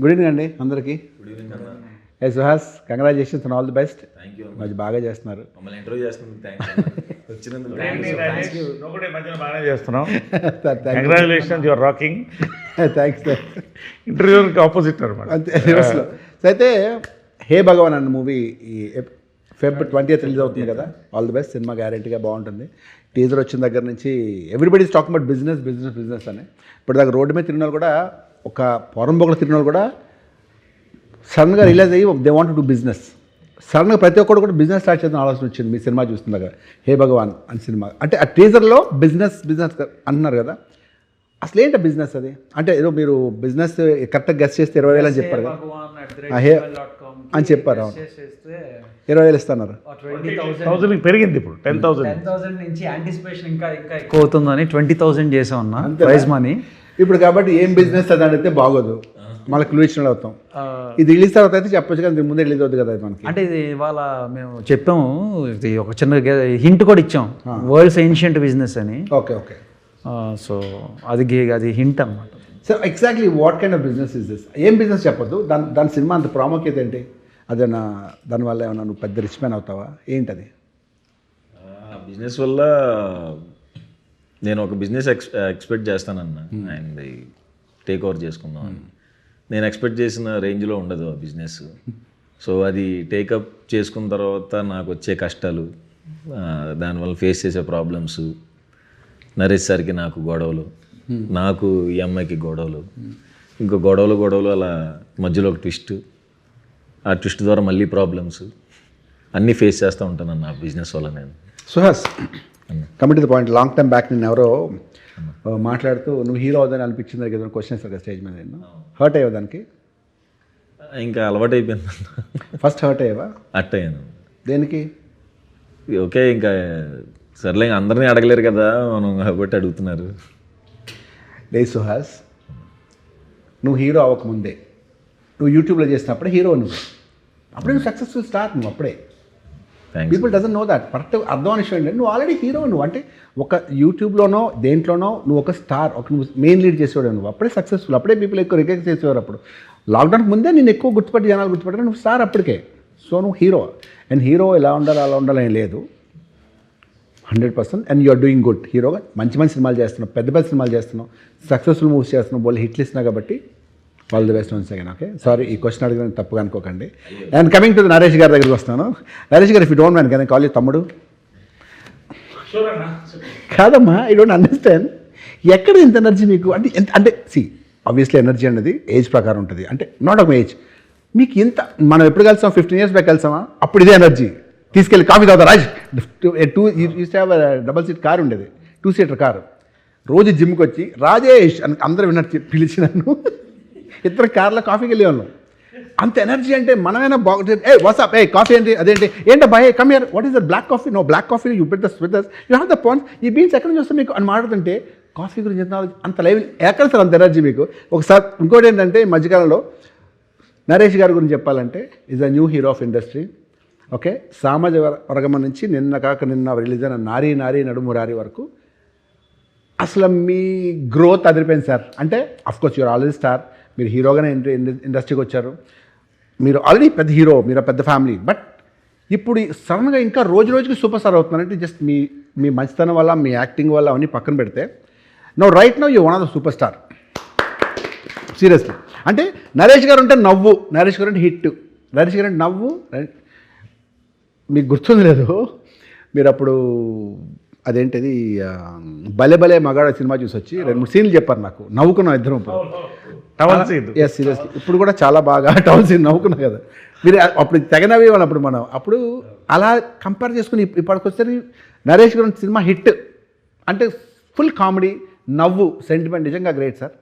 Good evening అండి అందరికీ. Good evening అన్న. ఏ Suhas, congratulations and all the best. Thank you అన్న. మంచి బాగా చేస్తున్నారు. మమ్మల్ని ఇంటర్వ్యూ చేస్తున్నందుకు థ్యాంక్స్ వచ్చినందుకు. నువ్వు కూడా ఈ మధ్యన బాగానే చేస్తున్నావు. Sir congratulations, your rocking. Thanks sir. ఇంటర్వ్యూకి ఆపోజిట్ అనమాట. అంతే రివర్స్లో. సో అయితే హే భగవాన్ అన్న మూవీ ఈ Feb 20th రిలీజ్ అవుతుంది కదా. All the best. సినిమా గ్యారెంటీగా బాగుంటుంది. టీజర్ వచ్చిన దగ్గర నుంచి everybody is talking about business business business అని. ఇప్పుడు దాకా రోడ్డు మీద తిరిగిన వాళ్ళు కూడా, ఒక పొరంబొకలు తిరిగిన వాళ్ళు కూడా సడన్గా రిలీజ్ అయ్యి they want to do business. సడన్గా ప్రతి ఒక్కరు కూడా బిజినెస్ స్టార్ట్ చేద్దాం ఆలోచన వచ్చింది మీ సినిమా చూస్తుండగా. హే భగవాన్ అని సినిమా అంటే ఆ టీజర్లో బిజినెస్ బిజినెస్ అంటున్నారు కదా. అసలు ఏంటి బిజినెస్ అది? అంటే ఏదో మీరు బిజినెస్ కరెక్ట్గా గెస్ట్ చేస్తే 20,000 అని చెప్పారు కదా. అని చెప్పారు. అవును, 20,000 ఇస్తున్నారు. 20,000 పెరిగింది ఇప్పుడు 10,000 నుంచి యాంటిసిపేషన్ ఇంకా ఎక్కువ అవుతుందని 20,000 చేసాం అన్న ప్రైజ్ మనీ. ఇప్పుడు కాబట్టి ఏం బిజినెస్ అది అడిగితే బాగోదు, మళ్ళీ క్లూ ఇచ్చిన అవుతాం. ఇది రిలీజ్ తర్వాత అయితే చెప్పొచ్చు కదా, ముందే రిలీజ్ అవుతుంది కదా మనకి. అంటే ఇది ఇవాళ మేము చెప్పాము, ఇది ఒక చిన్న హింట్ కూడా ఇచ్చాం, వరల్డ్స్ ఏన్షియంట్ బిజినెస్ అని. Okay okay. సో అది హింట్ అన్నమాట. So exactly what kind of business is this? ఏం బిజినెస్ చెప్పొద్దు, దాని సినిమా అంత ప్రాముఖ్యత ఏంటి? అదేనా దానివల్ల ఏమన్నా నువ్వు పెద్ద రిచ్ మ్యాన్ అవుతావా ఏంటది? బిజినెస్ వల్ల నేను ఒక బిజినెస్ ఎక్స్పెక్ట్ చేస్తానన్న, అండ్ టేక్ ఓవర్ చేసుకుందాం అని. నేను ఎక్స్పెక్ట్ చేసిన రేంజ్లో ఉండదు ఆ బిజినెస్. సో అది టేకప్ చేసుకున్న తర్వాత నాకు వచ్చే కష్టాలు, దానివల్ల ఫేస్ చేసే ప్రాబ్లమ్స్, నరేష్ సార్కి నాకు గొడవలు, నాకు ఈ అమ్మాయికి గొడవలు, ఇంకో గొడవలు అలా మధ్యలో ఒక ట్విస్ట్, ఆ ట్విస్ట్ ద్వారా మళ్ళీ ప్రాబ్లమ్స్ అన్నీ ఫేస్ చేస్తూ ఉంటాను అన్న బిజినెస్ వల్ల నేను. Suhas, commit to the point. Long time back నేను ఎవరో మాట్లాడుతూ నువ్వు హీరో అవుదని అనిపించింది కదా క్వశ్చన్ వేస్తారు కదా స్టేజ్ మీద, నేను హర్ట్ అయ్యావు దానికి? ఇంకా అలవాటు అయిపోయింది. ఫస్ట్ హర్ట్ అయ్యావా? అట్టయ్యాను. దేనికి? ఓకే, ఇంకా సర్లే, ఇంకా అందరినీ అడగలేరు కదా మనం, కాబట్టి అడుగుతున్నారు. లేదు సుహాస్, నువ్వు హీరో అవ్వకముందే, నువ్వు యూట్యూబ్లో చేసినప్పుడే హీరో నువ్వు, అప్పుడే నువ్వు సక్సెస్ఫుల్ స్టార్, నువ్వు అప్పుడే. Thanks. People doesn't know that. Correct అర్థం విషయం ఏంటంటే నువ్వు ఆల్రెడీ హీరో. నువ్వు అంటే ఒక యూట్యూబ్లోనో దేంట్లోనో నువ్వు ఒక స్టార్, ఒక నువ్వు మెయిన్ లీడ్ చేసేవాడు, నువ్వు అప్పుడే సక్సెస్ఫుల్, అప్పుడే పీపుల్ ఎక్కువ రికగ్నైజ్ చేసేవారు. అప్పుడు లాక్డౌన్కి ముందే నేను ఎక్కువ గుర్తుపట్టి జనాలు గుర్తుపట్టారు, నువ్వు స్టార్ అప్పటికే. సో నువ్వు హీరో, అండ్ హీరో ఎలా ఉండాలి అలా ఉండాలని లేదు, 100%. And you are doing good. హీరోగా మంచి మంచి సినిమాలు చేస్తున్నావు, పెద్ద పెద్ద సినిమాలు చేస్తున్నావు, సక్సెస్ఫుల్ మూవీస్ చేస్తున్నావు, వాళ్ళు హిట్లు ఇస్తున్నావు కాబట్టి all the best once again. Okay, sorry ఈ క్వశ్చన్ అడిగిన తప్పుగా అనుకోకండి. అండ్ కమింగ్ టు నరేష్ గారి దగ్గరికి వస్తాను. నరేష్ గారు, if you don't mind can I call you తమ్ముడు? కాదమ్మా, ఐ డోంట్ అండర్స్టాండ్. ఎక్కడ ఇంత ఎనర్జీ మీకు? అంటే సి ఆబ్వియస్లీ ఎనర్జీ అనేది ఏజ్ ప్రకారం ఉంటుంది, అంటే నాట్ ఒక ఏజ్. మీకు ఇంత, మనం ఎప్పుడు కలిసాం? 15 years బ్యాక్ కలిసామా? అప్పుడు ఇదే ఎనర్జీ. తీసుకెళ్ళి కాఫీ తాగుతా రాజ్, 2 డబల్ సీట్ కారు ఉండేది, 2-seater కారు. రోజు జిమ్కి వచ్చి రాజేష్ అని అందరూ విన్నట్టు పిలిచి నన్ను ఇద్దరు కార్లో కాఫీకి వెళ్ళేవాళ్ళం. అంత ఎనర్జీ. అంటే మనమైనా బాగుంటుంది. ఏ వాట్సాప్, ఏ కాఫీ ఏంటి, అదేంటి, ఏంటో boy come here, what is the black coffee? No black coffee, you put this with this, you have the points, ఈ బీన్స్ ఎక్కడ నుంచి వస్తాయి మీకు అని మాట్లాడుతుంటే కాఫీ గురించి అంత లైవ్ ఎక్కడ సార్ అంత ఎనర్జీ మీకు? ఒకసారి ఇంకోటి ఏంటంటే ఈ మధ్యకాలంలో నరేష్ గారి గురించి చెప్పాలంటే is a new hero of industry. Okay, సామాజిక వర్గం నుంచి నిన్న రిలీజ్ అయిన నారీ నడుము రారి వరకు అసలు మీ గ్రోత్ అదిరిపోయింది సార్. అంటే అఫ్కోర్స్ యూఆర్ ఆల్రెడీ స్టార్, మీరు హీరోగానే ఇండస్ట్రీకి వచ్చారు, మీరు ఆల్రెడీ పెద్ద హీరో, మీరు పెద్ద ఫ్యామిలీ. బట్ ఇప్పుడు సడన్గా ఇంకా రోజు రోజుకి సూపర్ స్టార్ అవుతున్నారంటే జస్ట్ మీ మంచితనం వల్ల, మీ యాక్టింగ్ వల్ల అవన్నీ పక్కన పెడితే no right no you one of the super star, seriously. అంటే నరేష్ గారు అంటే నవ్వు, నరేష్ గారు అంటే హిట్, నరేష్ గారు అంటే నవ్వు. మీకు గుర్తుంది లేదు, మీరు అప్పుడు అదేంటిది భలే మగాడ సినిమా చూసి వచ్చి 2-3 సీన్లు చెప్పారు నాకు, నవ్వుకున్నాం ఇద్దరం. ఎస్ సీరియస్లీ, ఇప్పుడు కూడా చాలా బాగా టౌన్ సీన్ నవ్వుకున్నాం కదా మీరు. అప్పుడు తెగనవి అప్పుడు మనం అప్పుడు అలా కంపేర్ చేసుకుని ఇప్పటికొస్తే నరేష్ గురించి సినిమా హిట్. అంటే ఫుల్ కామెడీ, నవ్వు, సెంటిమెంట్, నిజంగా great sir.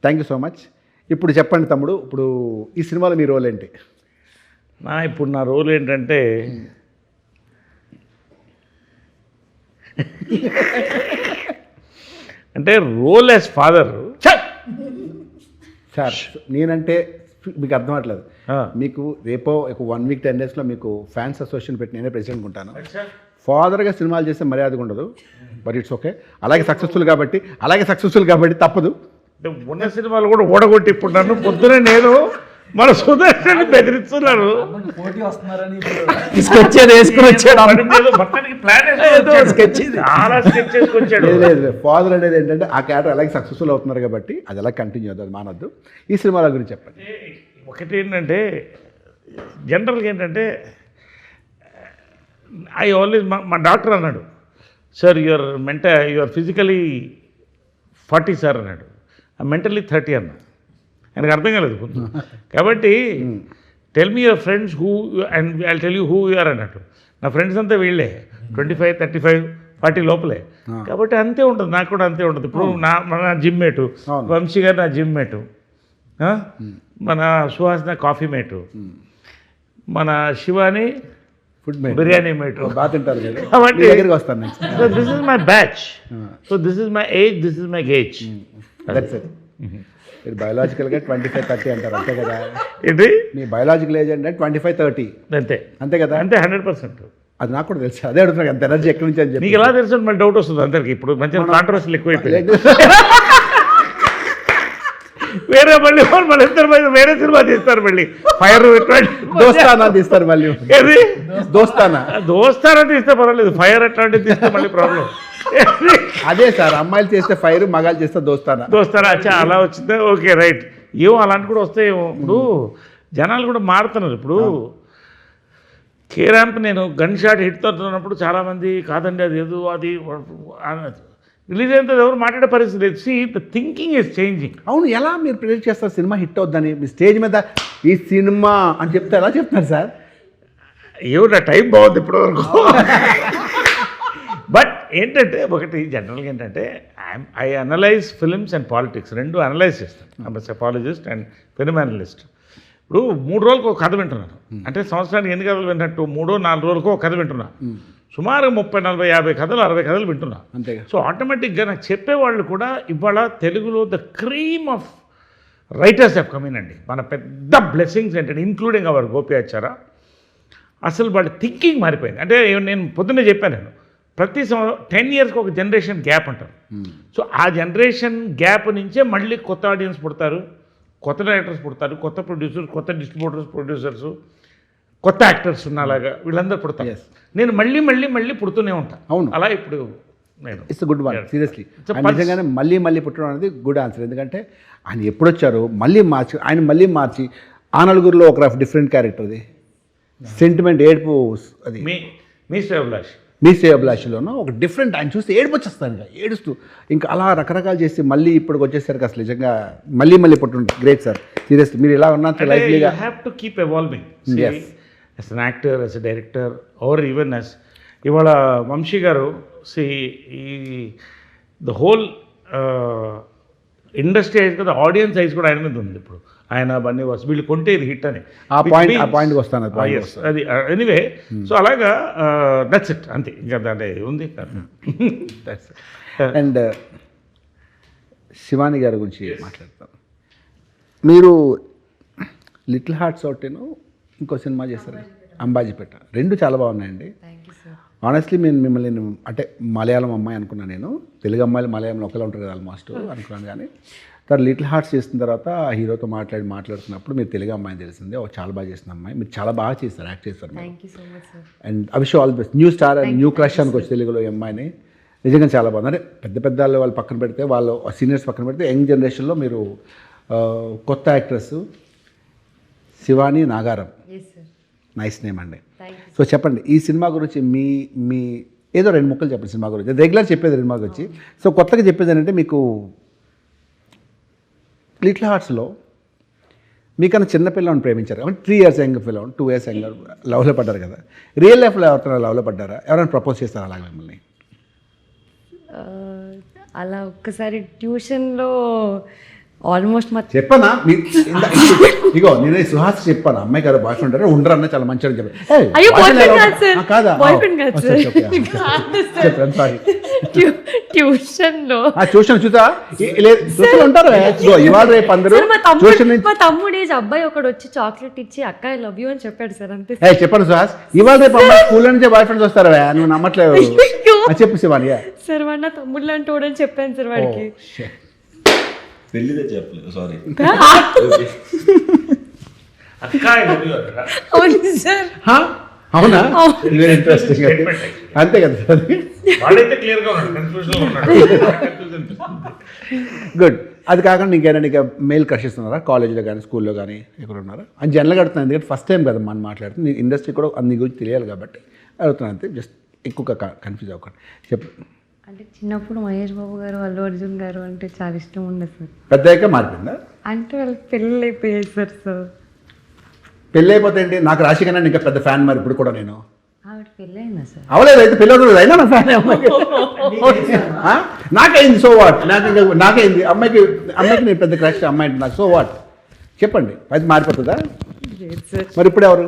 Thank you so much. ఇప్పుడు చెప్పండి తమ్ముడు, ఇప్పుడు ఈ సినిమాలో మీ రోల్ ఏంటి? ఇప్పుడు నా రోల్ ఏంటంటే అంటే రోల్ యాజ్ ఫాదర్. సార్ నేనంటే మీకు అర్థం అవ్వట్లేదు. మీకు రేపో ఒక 1 week 10 daysలో మీకు ఫ్యాన్స్ అసోసియేషన్ పెట్టి నేనే ప్రెసిడెంట్ ఉంటాను. ఫాదర్గా సినిమాలు చేస్తే మర్యాదగా ఉండదు, బట్ ఇట్స్ ఓకే. అలాగే సక్సెస్ఫుల్ కాబట్టి తప్పదు. అంటే ఉన్న సినిమాలు కూడా ఓడగొట్టి ఇప్పుడు నన్ను పొద్దునే నేను మన సుదర్శన్ బెదిరిస్తున్నారు. స్కెచ్ వేసుకుని వచ్చాడు. ఏదో మొత్తానికి ప్లాన్ స్కెచ్ చాలా స్కెచ్ చేసుకొచ్చాడు. లేదు ఫాదర్ అనేది ఏంటంటే ఆ క్యారెక్టర్ అలాగే సక్సెస్ఫుల్ అవుతున్నారు కాబట్టి అది ఎలా కంటిన్యూ అవుతుంది, అది మానద్దు. ఈ సినిమాల గురించి చెప్పండి. ఒకటి ఏంటంటే జనరల్గా ఏంటంటే ఐ ఆల్వేస్ మా డాక్టర్ అన్నాడు, సార్ యువర్ ఫిజికలీ 40 సార్ అన్నాడు, మెంటల్లీ 30 అన్నా. ఆయనకు అర్థం కాలేదు కొంచెం. కాబట్టి tell me your friends who and I tell you who you are అన్నట్టు. నా ఫ్రెండ్స్ అంతా వీళ్ళే 25, 35, 40 లోపలే. కాబట్టి అంతే ఉంటుంది, నాకు కూడా అంతే ఉంటుంది. ఇప్పుడు మన జిమ్ మేటు వంశీ గారు, నా జిమ్ మేటు, మన సుహాస్ నా కాఫీ మేటు, మన శివాని ఫుడ్ బిర్యానీ మేటు. బాగా తింటారు కదా. కాబట్టి దగ్గరికి వస్తాను next. So this is my batch, so this is my age, this is my gauge. That's it. మీరు బయోలాజికల్గా 25-30 అంటారు అంతే కదా. ఇది మీ బయోలాజికల్ ఏజ్ అంటే 25-30 అంతే అంతే కదా. అంతే 100%. అది నాకు కూడా తెలుసు, అదే అడుగుతున్నాను అంత ఎనర్జీ ఎక్కడి నుంచి అని చెప్పి. నీకు ఎలా తెలుసు మళ్ళీ డౌట్ వస్తుంది అందరికి. ఇప్పుడు మంచిగా కాంట్రవర్సీలు ఎక్కువైపోయింది. వేరే మళ్ళీ మన ఇద్దరు వేరే సినిమా తీస్తారు మళ్ళీ. ఫైర్ దోస్తానా తీస్తారు మళ్ళీ. ఏది దోస్తానా తీస్తే పర్వాలేదు, ఫైర్ అట్లాంటివి తీస్తే మళ్ళీ ప్రాబ్లం. అదే సార్, అమ్మాయిలు చేస్తే ఫైర్, మగాళ్ళు చేస్తే దోస్తానా. అచ్చా అలా వచ్చిందా, ఓకే రైట్. ఏమో అలాంటి కూడా వస్తాయేమో. ఇప్పుడు జనాలు కూడా మారుతున్నారు. ఇప్పుడు కే ర్యాంప్ నేను గన్ షాట్ హిట్ అవుతున్నప్పుడు చాలామంది కాదండి అది ఏదో అది రిలీజ్ అయిన ఎవరు మాట్లాడే పరిస్థితి లేదు. See the thinking is changing. అవును, ఎలా మీరు ప్రిడిక్ట్ చేస్తారు సినిమా హిట్ అవుద్దని? మీ స్టేజ్ మీద ఈ సినిమా అని చెప్తే ఎలా చెప్తున్నారు సార్? ఏమో నా టైం బాగుంది ఇప్పటివరకు. బట్ ఏంటంటే ఒకటి జనరల్గా ఏంటంటే I analyse films and politics రెండు అనలైజ్ చేస్తాను. I'm psychologist and film analyst. ఇప్పుడు 3 రోజులకు ఒక కథ వింటున్నాను. అంటే సంవత్సరానికి ఎన్ని కథలు విన్నట్టు 3-4 రోజులకు ఒక కథ వింటున్నా. సుమారు 30, 40, 50 కథలు, 60 కథలు వింటున్నా. అంతేగా. సో ఆటోమేటిక్గా నాకు చెప్పేవాళ్ళు కూడా ఇవాళ తెలుగులో the cream of writers have come in అండి. మన పెద్ద బ్లెస్సింగ్స్ ఏంటంటే ఇంక్లూడింగ్ అవర్ గోపియాచార్య. అసలు వాళ్ళ థింకింగ్ మారిపోయింది. అంటే నేను పొద్దున్నే చెప్పాను, నేను ప్రతి 10 ఇయర్స్కి ఒక జనరేషన్ గ్యాప్ అంటారు. సో ఆ జనరేషన్ గ్యాప్ నుంచే మళ్ళీ కొత్త ఆడియన్స్ పుడతారు, కొత్త డైరెక్టర్స్ పుడతారు, కొత్త ప్రొడ్యూసర్స్, కొత్త డిస్ట్రిబ్యూటర్స్, ప్రొడ్యూసర్స్, కొత్త యాక్టర్స్ ఉన్నలాగా వీళ్ళందరూ పుడతారు. నేను మళ్ళీ మళ్ళీ మళ్ళీ పుడుతూనే ఉంటాను. అవును, అలా ఇప్పుడు నేను ఇట్స్ గుడ్ వన్. సీరియస్లీ నిజంగానే మళ్ళీ పుట్టడం అనేది గుడ్ ఆన్సర్. ఎందుకంటే ఆయన ఎప్పుడు వచ్చారు మళ్ళీ మార్చి ఆ నలుగురిలో ఒక డిఫరెంట్ క్యారెక్టర్, అది సెంటిమెంట్, ఏడుపు, అది మీ శ్రేయోభిలాషిలోనూ ఒక డిఫరెంట్. ఆయన చూస్తే ఏడుపు వచ్చేస్తాను, ఇంకా ఏడుస్తూ ఇంకా అలా రకరకాలు చేసి మళ్ళీ ఇప్పటికి వచ్చేసరికి అసలు నిజంగా మళ్ళీ పుట్టుండే. గ్రేట్ సార్, సీరియస్లీ మీరు ఇలా ఉన్నారు లైఫ్లీగా. Have to keep evolving as an actor, as a director, or even as ఇవాళ Vamshi garu the whole industry eyes కదా, ఆడియన్స్ ఐజ్ కూడా ఆయన మీద ఉంది. ఇప్పుడు ఆయన బన్నీ వాస్ వీళ్ళు కొంటే ఇది హిట్ అని ఆ పాయింట్కి వస్తాను. అది ఎనీవే. సో అలాగా దట్స్ ఇట్, అంతే. ఇంకా దాంట్లో ఉంది. అండ్ శివాని గారి గురించి మాట్లాడతాను. మీరు లిటిల్ హార్ట్స్ ఒకటేను ఇంకో సినిమా చేస్తారు అంబాజీపేట, రెండు చాలా బాగున్నాయండి. ఆనెస్ట్లీ మిమ్మల్ని అంటే మలయాళం అమ్మాయి అనుకున్నాను నేను. తెలుగు అమ్మాయిలు మలయాళంలో ఒకలా ఉంటారు కదా ఆల్మోస్ట్ అనుకున్నాను. కానీ తర్వాత లిటిల్ హార్ట్స్ చేసిన తర్వాత ఆ హీరోతో మాట్లాడుతున్నప్పుడు మీరు తెలుగు అమ్మాయిని తెలిసిందే, చాలా బాగా చేసిన అమ్మాయి, మీరు చాలా బాగా చేస్తారు, యాక్ట్ చేస్తారు. And I wish all the best. New star and new crush అనుకోవచ్చు తెలుగులో ఈ అమ్మాయిని. నిజంగా చాలా బాగుంది. అంటే పెద్ద వాళ్ళు పక్కన పెడితే, వాళ్ళు సీనియర్స్ పక్కన పెడితే, యంగ్ జనరేషన్లో మీరు కొత్త actress Shivani Nagaram, nice name అండి. సో చెప్పండి ఈ సినిమా గురించి, మీ ఏదో 2 ముక్కలు చెప్పండి సినిమా గురించి. రెగ్యులర్ చెప్పేది సినిమా గురించి. సో కొత్తగా చెప్పేది ఏంటంటే, మీకు లిటిల్ హార్ట్స్లో మీకన్నా చిన్న పిల్లలను ప్రేమించారు, అంటే 3 years యంగ్ పిల్లలు, 2 years యంగ్ లవ్లో పడ్డారు కదా. రియల్ లైఫ్లో ఎవరైనా లవ్లో పడ్డారా? ఎవరైనా ప్రపోజ్ చేస్తారా అలాగే మిమ్మల్ని? అలా ఒక్కసారి ట్యూషన్లో ఆల్మోస్ట్ చెప్పనా ఇగో నేనే సుహాస్ చెప్పాను, అమ్మాయి కదా బాయ్ ఫ్రెండ్ ఉండరు అన్న చాలా మంచిగా చెప్పాను. కాదా? ట్యూషన్ చూసా ఉంటారు ఇవాళ రేపు అందరూ. మా తమ్ముడు ఏజ్ అబ్బాయి ఒకడు వచ్చి చాక్లెట్ ఇచ్చి అక్క ఐ లవ్ యూ అని చెప్పాడు సార్, అంతే. చెప్పాను సుహాస్, ఇవాళ రేపు అమ్మాయి స్కూల్ నుంచే బాయ్ ఫ్రెండ్స్ వస్తారా? నువ్వు నమ్మట్లేదు. చెప్పు శివాని. సార్ వాడు నా తమ్ముడు లాంటి వాడని చెప్పాను సార్ వాడికి. పెళ్ళిదే చెప్పలేదు, సారీ. అక్క I love you అక్క. అవును సార్. అవునా? Very interesting. అంతే కదా సార్. వాడైతే క్లియర్గా ఉన్నాడు, కన్ఫ్యూజన్లో ఉన్నాడు. గుడ్. అది కాకుండా ఇంకేనా నీకు మెయిల్ క్రషెస్ ఉన్నారా కాలేజ్లో కానీ స్కూల్లో కానీ ఎక్కడ ఉన్నారా అని జనరల్గా అడుగుతున్నాను, ఎందుకంటే ఫస్ట్ టైం కదా మనం మాట్లాడుతుంది, నీ ఇండస్ట్రీ కూడా అన్ని గురించి తెలియాలి కాబట్టి అడుగుతున్నాను అంతే. జస్ట్ ఎక్కువగా కన్ఫ్యూజ్ అవ్వకండి. చెప్పు. అంటే చిన్నప్పుడు మహేష్ బాబు గారు అల్లు అర్జున్ గారు అంటే చాలా ఇష్టం ఉండదు సార్. పెద్దగా మారిపోయిందా? అంటే వాళ్ళకి పెళ్ళి అయిపోయాయి సార్. సో పెళ్ళి అయిపోతే ఏంటి? నాకు రాశి కన్నా ఇంకా పెద్ద ఫ్యాన్ మరి ఇప్పుడు కూడా నేను. ఆవిడ పెళ్ళి అయిందా సార్? అవలేదు, అయితే పెళ్ళి అవుతుంది అయినా నా ఫ్యాన్ అమ్మాయికి. నాకైంది, సో వాట్. నాకైంది అమ్మాయికి నేను పెద్ద క్రష్, అమ్మాయి నాకు సో వాట్. చెప్పండి, అది మారిపోతుందా? లేదు సార్. మరి ఇప్పుడు ఎవరు?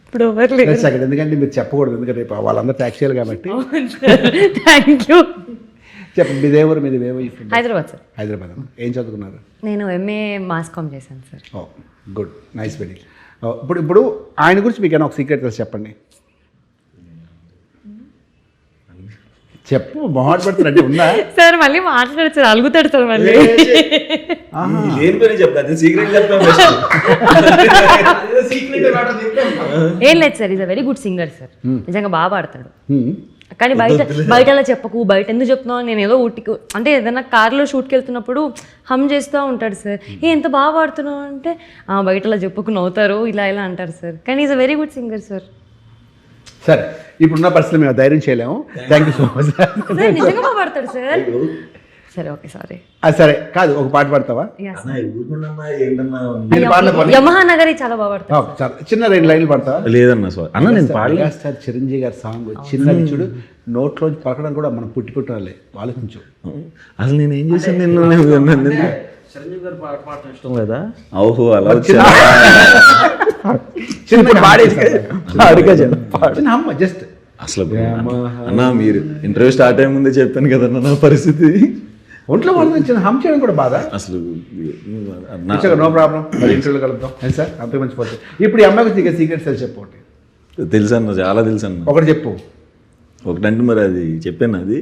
ఇప్పుడు ఎవరు లేదు. సెకండ్, ఎందుకంటే మీరు చెప్పకూడదు, ఎందుకంటే రేపు వాళ్ళందరూ ట్యాక్స్ చేయాలి కాబట్టి. Thank you. చెప్పండి, మీదే ఊరు, మీది ఏమో? హైదరాబాద్ సార్. హైదరాబాద్. ఏం చదువుకున్నారు? నేను ఎంఏ మాస్ కామ్ చేశాను సార్. ఓ గుడ్, నైస్ వెరీ. ఇప్పుడు ఆయన గురించి మీకు ఏమైనా ఒక సీక్రెట్ తెలిసి చెప్పండి. చెప్పు, మొహాట్ పడుతున్నట్టు ఉందా? సార్ మళ్ళీ మాట్లాడారు సార్, అలుగుతాడు సార్ మళ్ళీ. లేని పని చెప్తాను, సీక్రెట్ చెప్తాను. ఏం లేదు sir, is a very good singer sir. నిజంగా బాగా పాడతాడు. కానీ బయట అలా చెప్పకు, బయట ఎందుకు చెప్తున్నావు, నేను ఏదో ఊటికి అంటే ఏదైనా కార్లో షూట్కి వెళ్తున్నప్పుడు హమ్ చేస్తూ ఉంటాడు సార్. ఎంత బాగా పాడుతున్నావు అంటే బయట అలా చెప్పకు, నవ్వుతారు, ఇలా ఇలా అంటారు సార్. కానీ is a very good singer sir. సరే, ఇప్పుడున్న పరిస్థితులు మేము ధైర్యం చేయలేము. Thank you so much. నిజంగా బాగా పాడతాడు సార్. సరే ఓకే, సారీ. సరే కాదు, ఒక పాట పాడతావా? యమహా నగరి చాలా బాగా పాడతాడు. చాలా చిన్న 2 లైన్లు పాడతావా? లేదన్నా సార్, అన్న నేను పాడలేదు. సార్ చిరంజీవి గారి సాంగ్ చిన్నది చూడు, నోట్లోంచి పలకడం కూడా మనం పుట్టినలే, ఆలోచించు. అసలు నేను ఏం చేశాను నిన్ను? చిరంజీవి గారు పాడటం ఇష్టం లేదా? ఓహో, అలా జస్ట్ అసలు అన్న మీరు ఇంటర్వ్యూ స్టార్ట్ అయ్యే ముందే చెప్పాను కదన్నా నా పరిస్థితి. ఒంట్లో వాళ్ళు చిన్న హమ్ చేయడం కూడా బాధ. అసలు నో ప్రాబ్లం, మరి ఇంటర్వ్యూలో కలుద్దాం. సార్ అంతే మంచి పోతుంది. ఇప్పుడు ఈ అమ్మాయికి సీక్రెట్స్ తెలిసి చెప్పు. తెలుసు అన్న, చాలా తెలుసు అన్న. ఒకటి చెప్పు. ఒకటంటే మరి అది చెప్పాను, అది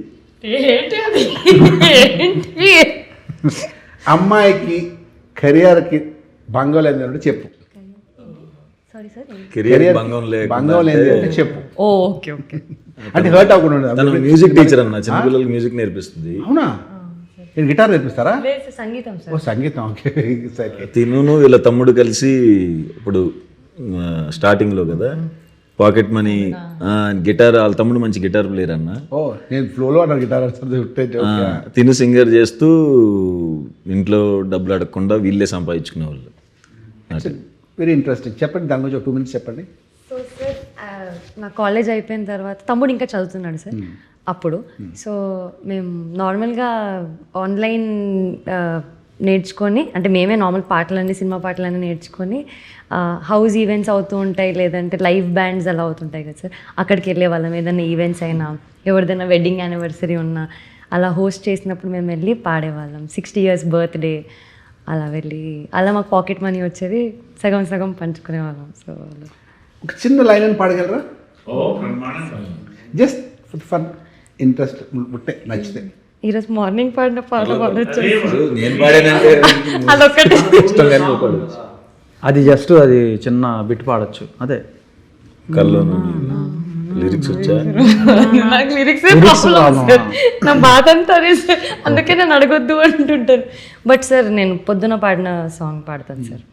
అమ్మాయికి కెరియర్కి భంగం లేదంటే చెప్పు. Sorry sir. కెరియర్ భంగం లేదు అంటే చెప్పు. Okay okay. అంటే హర్ట్ అవ్వకుండా. మ్యూజిక్ టీచర్ అన్న, చిన్నపిల్లలకి మ్యూజిక్ నేర్పిస్తుంది. అవునా? నేను గిటార్ నేర్పిస్తారా? సంగీతం సార్. ఓ సంగీతం, ఓకే. తిను వీళ్ళ తమ్ముడు కలిసి ఇప్పుడు స్టార్టింగ్లో కదా పాకెట్ మనీ గిటార్, వాళ్ళ తమ్ముడు మంచి గిటార్ ప్లేయర్ అన్న. ఓ నేను ఫ్లోలో అన్న గిటార్ తిను సింగర్ చేస్తూ ఇంట్లో డబ్బులు అడగకుండా వీళ్ళే సంపాదించుకునే వాళ్ళు. Very interesting. చెప్పండి, దాని గురించి 2 minutes చెప్పండి. సో సార్ నా కాలేజ్ అయిపోయిన తర్వాత తమ్ముడు ఇంకా చదువుతున్నాడు సార్ అప్పుడు. సో మేము నార్మల్గా ఆన్లైన్ నేర్చుకొని, అంటే మేమే నార్మల్ పాటలన్నీ, సినిమా పాటలన్నీ నేర్చుకొని హౌస్ ఈవెంట్స్ అవుతూ ఉంటాయి, లేదంటే లైవ్ బ్యాండ్స్ అలా అవుతుంటాయి కదా సార్, అక్కడికి వెళ్ళే వాళ్ళం. ఏదైనా ఈవెంట్స్ అయినా, ఎవరిదైనా వెడ్డింగ్ యానివర్సరీ ఉన్నా అలా హోస్ట్ చేసినప్పుడు మేము వెళ్ళి పాడేవాళ్ళం. 60 years బర్త్డే అలా వెళ్ళి, అలా మాకు పాకెట్ మనీ వచ్చేది, సగం సగం పంచుకునేవాళ్ళం. సో ఒక చిన్న లైన్ అని పాడగలరా? జస్ట్ ఫన్, ఇంట్రెస్ట్ ఉంటే, నచ్చితే. ఈరోజు మార్నింగ్ పాడిన పాట పాడొచ్చు. నేను పాడానంటే అదొక్కటి. అది జస్ట్ అది చిన్న బిట్ పాడొచ్చు, అదే. కల్లో లిరిక్స్ వచ్చా? నాకు లిరిక్స్ నా బాధ అంతా అదే సార్, అందుకే నేను అడగొద్దు అంటుంటాను. బట్ సార్ నేను పొద్దున పాడిన సాంగ్ పాడతాను సార్.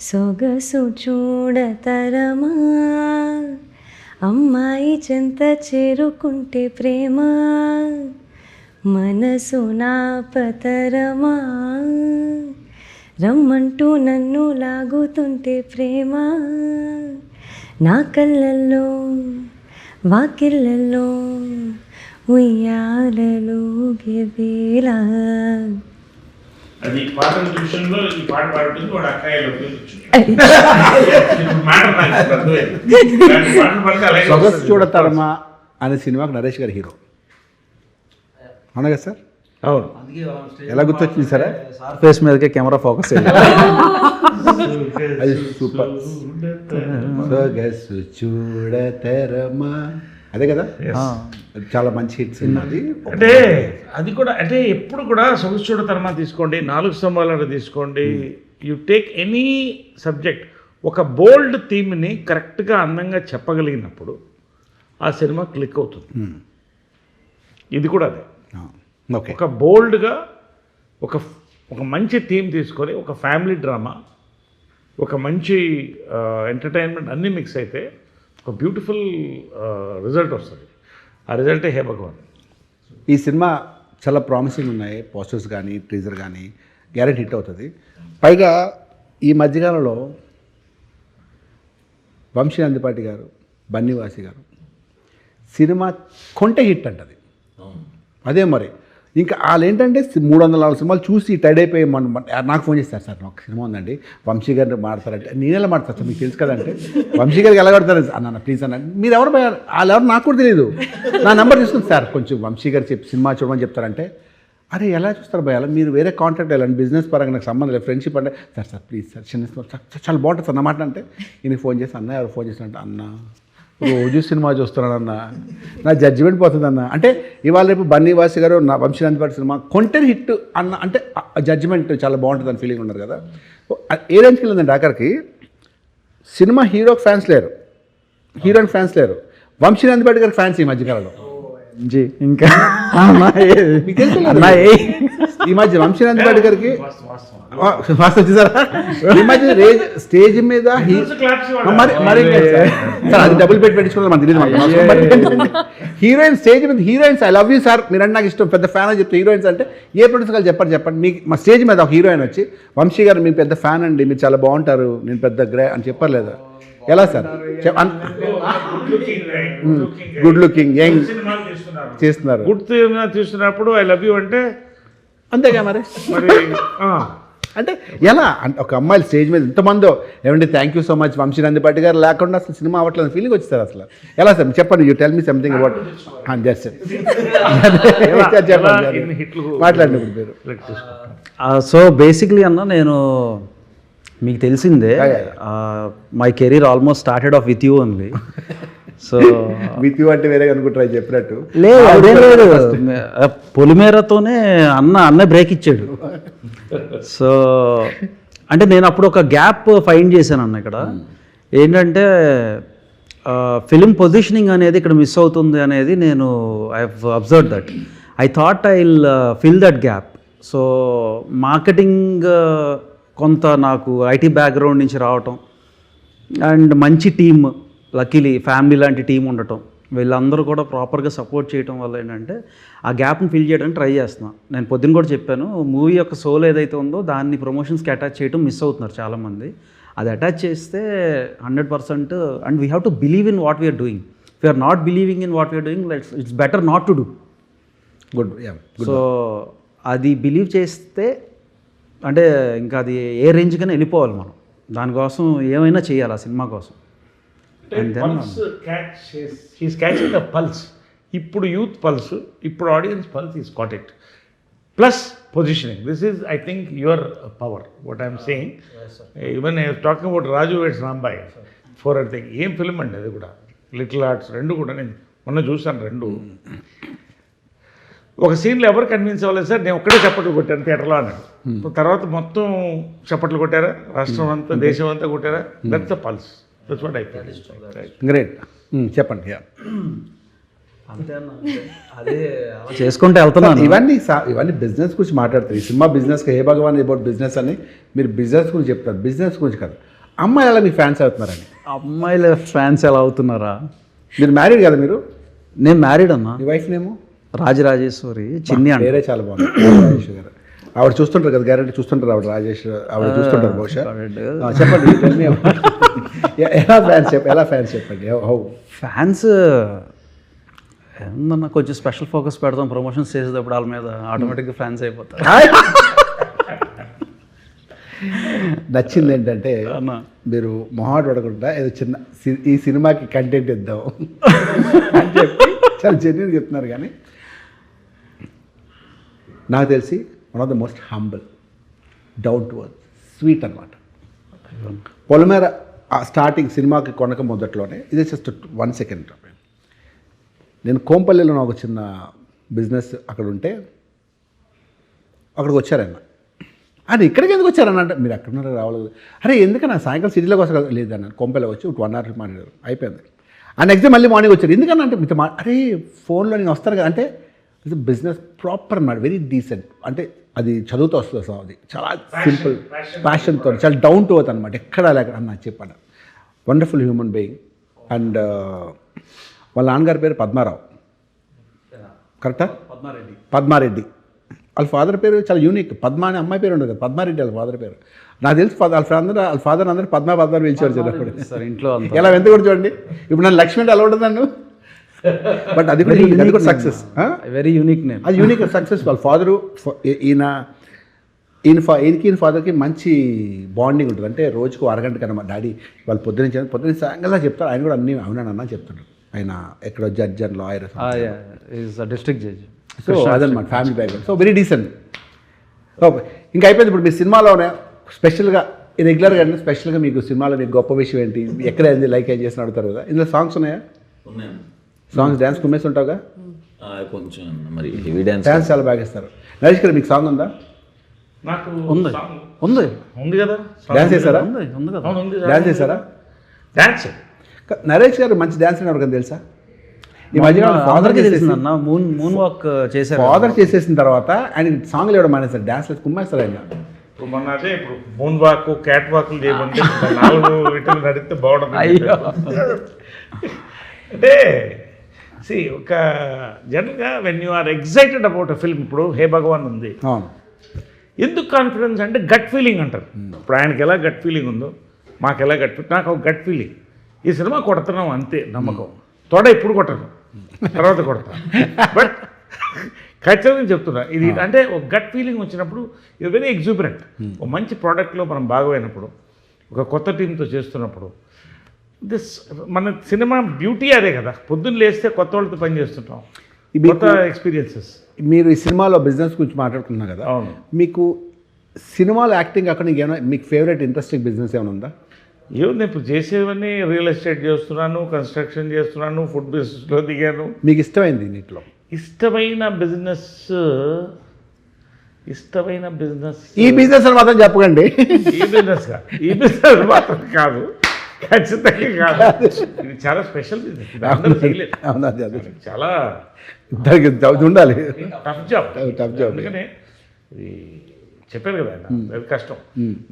సొగసు చూడతరమా, అమ్మాయి చెంత చేరుకుంటే ప్రేమ, మనసు నాపతరమా, రమ్మంటూ నన్ను లాగుతుంటే ప్రేమ, నా కళ్ళల్లో వాకిళ్ళల్లో ఉయ్యాలలో గెవేలా. అది పాట విషయంలో ఈ పాట పాడుతుంది వాడు అక్కాయిలో సొగసు చూడతరమా అనే సినిమాకి నరేష్ గారు హీరో, అవునా కదా సార్? అవును. ఎలా గుర్తొచ్చింది సరే? ఫేస్ మీదకే కెమెరా ఫోకస్ అది సూపర్. సొగసు చూడతరమా అదే కదా అది చాలా మంచి హిట్ సినిమా అది. అంటే అది కూడా అంటే ఎప్పుడు కూడా సొగసుచూడ తర్మా తీసుకోండి, 4 స్తంభాలను తీసుకోండి, యు టేక్ ఎనీ సబ్జెక్ట్, ఒక బోల్డ్ థీమ్ని కరెక్ట్గా అందంగా చెప్పగలిగినప్పుడు ఆ సినిమా క్లిక్ అవుతుంది. ఇది కూడా అదే, ఓకే. ఒక బోల్డ్గా ఒక ఒక మంచి థీమ్ తీసుకొని ఒక ఫ్యామిలీ డ్రామా, ఒక మంచి ఎంటర్టైన్మెంట్ అన్నీ మిక్స్ అయితే ఒక బ్యూటిఫుల్ రిజల్ట్ వస్తుంది. ఆ రిజల్టే హే భగవాన్. ఈ సినిమా చాలా ప్రామిసింగ్ ఉన్నాయి, పోస్టర్స్ కానీ టీజర్ కానీ, గ్యారెంటీ హిట్ అవుతుంది. పైగా ఈ మధ్యకాలంలో వంశీ నందిపాటి గారు, బన్నీవాసి గారు సినిమా కొంటే హిట్ అంటది. అదే మరి ఇంకా వాళ్ళు ఏంటంటే 304 సినిమాలు చూసి టైడ్ అయిపోయి నాకు ఫోన్ చేస్తారు, సార్ నాకు సినిమా ఉందండి వంశీ గారిని మాడతారంటే, నేనెలా మాడతాను సార్ మీకు తెలుసు కదంటే, వంశీ గారికి ఎలా కడతారు అన్న ప్లీజ్ అన్న, మీరు ఎవరు వాళ్ళు ఎవరు నాకు కూడా తెలియదు, నా నెంబర్ తీసుకుని సార్ కొంచెం వంశీ గారు చెప్పి సినిమా చూడమని చెప్తారంటే, అరే ఎలా చూస్తారు భయాలు, మీరు వేరే కాంటాక్ట్ వెళ్ళండి, బిజినెస్ పరంగా నాకు సంబంధం లేదు, ఫ్రెండ్షిప్ అంటే సార్ సార్ ప్లీజ్ సార్ చిన్న చాలా బాగుంటుంది సార్ అన్నమాట. అంటే ఈయనకి ఫోన్ చేసి అన్న ఎవరు ఫోన్ చేసినట్టు, అన్న రోజు సినిమా చూస్తున్నానన్న, నా జడ్జిమెంట్ పోతుందన్న. అంటే ఇవాళ రేపు బన్నీవాసి గారు నా వంశీ నందిపాటి సినిమా కొంటే హిట్ అన్న అంటే జడ్జిమెంట్ చాలా బాగుంటుంది అని ఫీలింగ్ ఉన్నారు కదా. ఏ రేంజ్కి వెళ్ళిందండి ఆఖరికి సినిమా హీరోకి ఫ్యాన్స్ లేరు, హీరోయిన్ ఫ్యాన్స్ లేరు, వంశీ నందిపాటి గారికి ఫ్యాన్స్ ఈ మధ్యకాలంలో. ఇంకా మీకు తెలుసు ఈ మధ్య వంశీ నందిపాటి గారికి ఫాస్ట్ వచ్చేసారా ఈ మధ్య స్టేజ్ మీద మరి అది డబుల్ బెడ్ పెట్టించుకోవాలి మనకు తెలియదు. హీరోయిన్ స్టేజ్ మీద heroines I love you sir మీరంటే నాకు ఇష్టం పెద్ద ఫ్యాన్ అని చెప్తే హీరోయిన్స్ అంటే ఏ ప్రొడ్యూసర్ గారు చెప్పండి మీకు మా స్టేజ్ మీద ఒక హీరోయిన్ వచ్చి వంశీ గారు మీ పెద్ద ఫ్యాన్ అండి మీరు చాలా బాగుంటారు నేను పెద్ద గ్రే అని చెప్పారు లేదా? ఎలా సార్ గుడ్ లుకింగ్ యంగ్ చేస్తున్నారు, గుడ్ తీస్తున్నప్పుడు ఐ లవ్ యూ అంటే అంతేగా మరి అంటే ఎలా అంటే ఒక అమ్మాయిలు స్టేజ్ మీద ఎంతమందో ఏమంటే thank you so much Vamsi Nandipati గారు లేకుండా అసలు సినిమా అవ్వట్లేదు ఫీలింగ్ వచ్చేసారు అసలు. ఎలా సార్ చెప్పండి, you tell me something about just చెప్పండి మాట్లాడండి మీరు. సో బేసిక్లీ అన్న నేను మీకు తెలిసిందే my career almost started off with you only. So with you అంటే వేరే అనుకుంటారా చెప్పినట్టు? లేదు అదే లేదు, పొలిమేరతోనే అన్న బ్రేక్ ఇచ్చాడు. సో అంటే నేను అప్పుడు ఒక గ్యాప్ ఫైండ్ చేశాను అన్న ఇక్కడ. ఏంటంటే ఫిలిం పొజిషనింగ్ అనేది ఇక్కడ మిస్ అవుతుంది అనేది నేను I have observe that. I thought I will fill that gap. So marketing కొంత నాకు ఐటీ బ్యాక్గ్రౌండ్ నుంచి రావటం అండ్ మంచి టీమ్, లక్కీలీ ఫ్యామిలీ లాంటి టీం ఉండటం, వీళ్ళందరూ కూడా ప్రాపర్గా సపోర్ట్ చేయడం వల్ల ఏంటంటే ఆ గ్యాప్ని ఫిల్ చేయడానికి ట్రై చేస్తున్నాను. నేను పొద్దున్న కూడా చెప్పాను, మూవీ యొక్క సోల్ ఏదైతే ఉందో దాన్ని ప్రమోషన్స్కి అటాచ్ చేయడం మిస్ అవుతున్నారు చాలామంది. అది అటాచ్ చేస్తే 100% and we have to believe in what we are doing. If you are not believing in what we are doing it's better not to do. Good. So అది బిలీవ్ చేస్తే అంటే ఇంకా అది ఏ రేంజ్కైనా వెళ్ళిపోవాలి మనం. దానికోసం ఏమైనా చేయాలి ఆ సినిమా కోసం. Catching the pulse. ఇప్పుడు యూత్ పల్స్, ఇప్పుడు audience pulse is caught it. Plus positioning, this is I think your power what I'm saying. Even talking about Raju weds Rambai for at thing, ఏం ఫిల్మ్ అండి అది కూడా, లిటిల్ ఆర్ట్స్ రెండు కూడా నేను మొన్న చూసాను రెండు. ఒక సీన్లో ఎవరు కన్విన్స్ అవ్వలేదు సార్, నేను ఒక్కడే చప్పట్లు కొట్టాను థియేటర్లో అన్నాడు. తర్వాత మొత్తం చప్పట్లు కొట్టారా, రాష్ట్రం అంతా దేశం అంతా కొట్టారా, that's the pulse. That's what I feel. Great. చెప్పండి. అదే చేసుకుంటే వెళ్తున్నాను. ఇవన్నీ బిజినెస్ గురించి మాట్లాడతారు. ఈ సినిమా బిజినెస్కి హే భగవాన్ అబౌట్ బిజినెస్ అని మీరు బిజినెస్ గురించి చెప్తారు, బిజినెస్ గురించి కాదు. అమ్మాయి ఎలా మీకు ఫ్యాన్స్ అవుతున్నారని? అమ్మాయిల ఫ్యాన్స్ ఎలా అవుతున్నారా? మీరు మ్యారీడ్ కదా? మీరు? నేను మ్యారీడ్ అన్నా. మీ వైఫ్ నేమో రాజరాజేశ్వరి చిన్ని అంటే. వేరే చాలా బాగుంది రాజేష్ గారు. ఆవిడ చూస్తుంటారు కదా, గ్యారెంటీ చూస్తుంటారు ఆవిడ, రాజేష్ ఆవిడ చూస్తుంటారు బహుశా. చెప్పండి ఎలా ఫ్యాన్స్ చెప్పండి. హౌ ఫ్యాన్స్ ఏమన్నా కొంచెం స్పెషల్ ఫోకస్ పెడతాం ప్రమోషన్స్ చేసేటప్పుడు వాళ్ళ మీద, ఆటోమేటిక్గా ఫ్యాన్స్ అయిపోతారు. నచ్చింది ఏంటంటే మీరు మొహాట్ పడకుండా ఏదో చిన్న ఈ సినిమాకి కంటెంట్ ఇద్దాం అని చెప్పి చాలా జెన్యూన్ చెప్తున్నారు. కానీ నాకు తెలిసి one of the most humble, down to earth, sweet అనమాట. పొలిమేర స్టార్టింగ్ సినిమాకి కొనక మొదట్లోనే, ఇది జస్ట్ 1 సెకండ్. నేను కోంపల్లిలో ఒక చిన్న బిజినెస్ అక్కడ ఉంటే అక్కడికి వచ్చారన్న. అరే ఇక్కడికి ఎందుకు వచ్చారన్న అంటే మీరు ఎక్కడున్నారు రావాలి కదా. అరే ఎందుకన్నా సాయంకాలం సిటీలోకి వస్తా కదా. లేదన్న కోంపల్లి వచ్చి 1 hour మాట్లాడారు అయిపోయింది. ఆ నెక్స్ట్ డే మళ్ళీ మార్నింగ్ వచ్చారు. ఎందుకన్నా అంటే మీతో అరే ఫోన్లో నేను వస్తారు కదా అంటే ఇది బిజినెస్ ప్రాపర్ అన్నమాట, వెరీ డీసెంట్. అంటే అది చదువుతూ వస్తుంది అసలు, అది చాలా సింపుల్ ప్యాషన్తో చాలా డౌన్ టు ఎర్త్ అనమాట. ఎక్కడా లేక అన్న చెప్పాను. Wonderful human being. అండ్ వాళ్ళ నాన్నగారి పేరు పద్మారావు, కరెక్టా? పద్మారెడ్డి. వాళ్ళ ఫాదర్ పేరు చాలా యూనిక్. పద్మ అనే అమ్మాయి పేరు ఉండదు కదా, పద్మారెడ్డి వాళ్ళ ఫాదర్ పేరు. నాకు తెలిసి వాళ్ళ ఫాదర్ అందరూ పద్మ పిలిచేవారు చిన్నప్పుడు. సార్ ఇంట్లో ఎలా ఎంత కూడా చూడండి. ఇప్పుడు నన్ను లక్ష్మి అంటే ఎలా ఉంటుంది నన్ను, బట్ అది కూడా సక్సెస్. Very unique name. అది యూనిక్ సక్సెస్. వాళ్ళ ఫాదరు ఈయనకి ఫాదర్కి మంచి బాండింగ్ ఉంటుంది. అంటే రోజుకు అరగంట కన్నా మా డాడీ వాళ్ళు పొద్దున్న సాయంకాలం చెప్తారు. ఆయన కూడా అన్నీ అవునన్నా చెప్తాడు. ఆయన ఎక్కడో judge and lawyer, district judge. So అదనమాట family background. So very decent. ఇంకా అయిపోయింది. ఇప్పుడు మీరు సినిమాలోనే స్పెషల్గా రెగ్యులర్గా అంటే స్పెషల్గా మీకు సినిమాలో మీకు గొప్ప విషయం ఏంటి, ఎక్కడ ఏంది లైక్ ఏం చేసిన అడుగుతారు కదా. ఇందులో సాంగ్స్ ఉన్నాయా? సాంగ్స్ డ్యాన్స్ కుమ్మేసి ఉంటావుగా కొంచెం మరి హెవీ డ్యాన్స్ చాలా బాగా ఇస్తారు. నరేష్ గారు మీకు సాంగ్ ఉందా? నాకు ఉంది కదా. డ్యాన్స్ చేశారా? ఉంది కదా. డ్యాన్స్ చేశారా? డాన్స్ నరేష్ గారు మంచి డ్యాన్స్ ఎవరికైనా తెలుసా? ఈ మధ్య ఫాదర్కి తెలిసిందన్న మూన్ వాక్ చేశారు. ఫాదర్ చేసేసిన తర్వాత ఆయన సాంగ్లు ఇవ్వడం మానేస్తారు, డ్యాన్స్ కుమ్మేస్తారు ఆయన. ఇప్పుడు మొన్న అదే ఇప్పుడు మూన్ వాక్ క్యాట్ వాక్లు చేయమంటే 4 వీటిని నడిస్తే బాగుంటుంది. అంటే ఒక జనరల్గా when you are excited about a film, ఇప్పుడు హే భగవాన్ ఉంది, అవును. ఎందుకు కాన్ఫిడెన్స్ అంటే గట్ ఫీలింగ్ అంటారు. ఇప్పుడు ఆయనకి ఎలా గట్ ఫీలింగ్ ఉందో మాకు ఎలా గట్ ఫీలింగ్, నాకు ఒక గట్ ఫీలింగ్. ఈ సినిమా కొడుతున్నాం అంతే నమ్మకం. తోడ ఇప్పుడు కొట్టను, తర్వాత కొడతాను. బట్ ఖచ్చితంగా చెప్తున్నా ఇది అంటే ఒక గట్ ఫీలింగ్ వచ్చినప్పుడు ఇది వెరీ ఎగ్జూబరెంట్. ఒక మంచి ప్రోడక్ట్లో మనం భాగమైనప్పుడు, ఒక కొత్త టీంతో చేస్తున్నప్పుడు, మన సినిమా బ్యూటీ అదే కదా. పొద్దున్న లేస్తే కొత్త వాళ్ళతో పని చేస్తుంటాం, కొత్త ఎక్స్పీరియన్సెస్. మీరు ఈ సినిమాలో బిజినెస్ గురించి మాట్లాడుతున్నారు కదా, అవును. మీకు సినిమాలో యాక్టింగ్ అక్కడ ఏమైనా మీకు ఫేవరెట్ ఇంట్రెస్టింగ్ బిజినెస్ ఏమైనా ఉందా? ఏముంది, ఇప్పుడు చేసేవన్నీ రియల్ ఎస్టేట్ చేస్తున్నాను, కన్స్ట్రక్షన్ చేస్తున్నాను, ఫుడ్ బిజినెస్లో దిగాను. మీకు ఇష్టమైంది నీటిలో? ఇష్టమైన బిజినెస్ ఈ బిజినెస్ అని మాత్రం చెప్పకండి. ఈ బిజినెస్ మాత్రం కాదు, ఖచ్చితంగా కాదు. ఇది చాలా స్పెషల్ బిజినెస్, ఇది అందరూ చేయలేదు. చాలా ఉండాలి, టఫ్ జాబ్. జాబ్. అందుకనే ఇది చెప్పారు కదా ఆయన, అది కష్టం.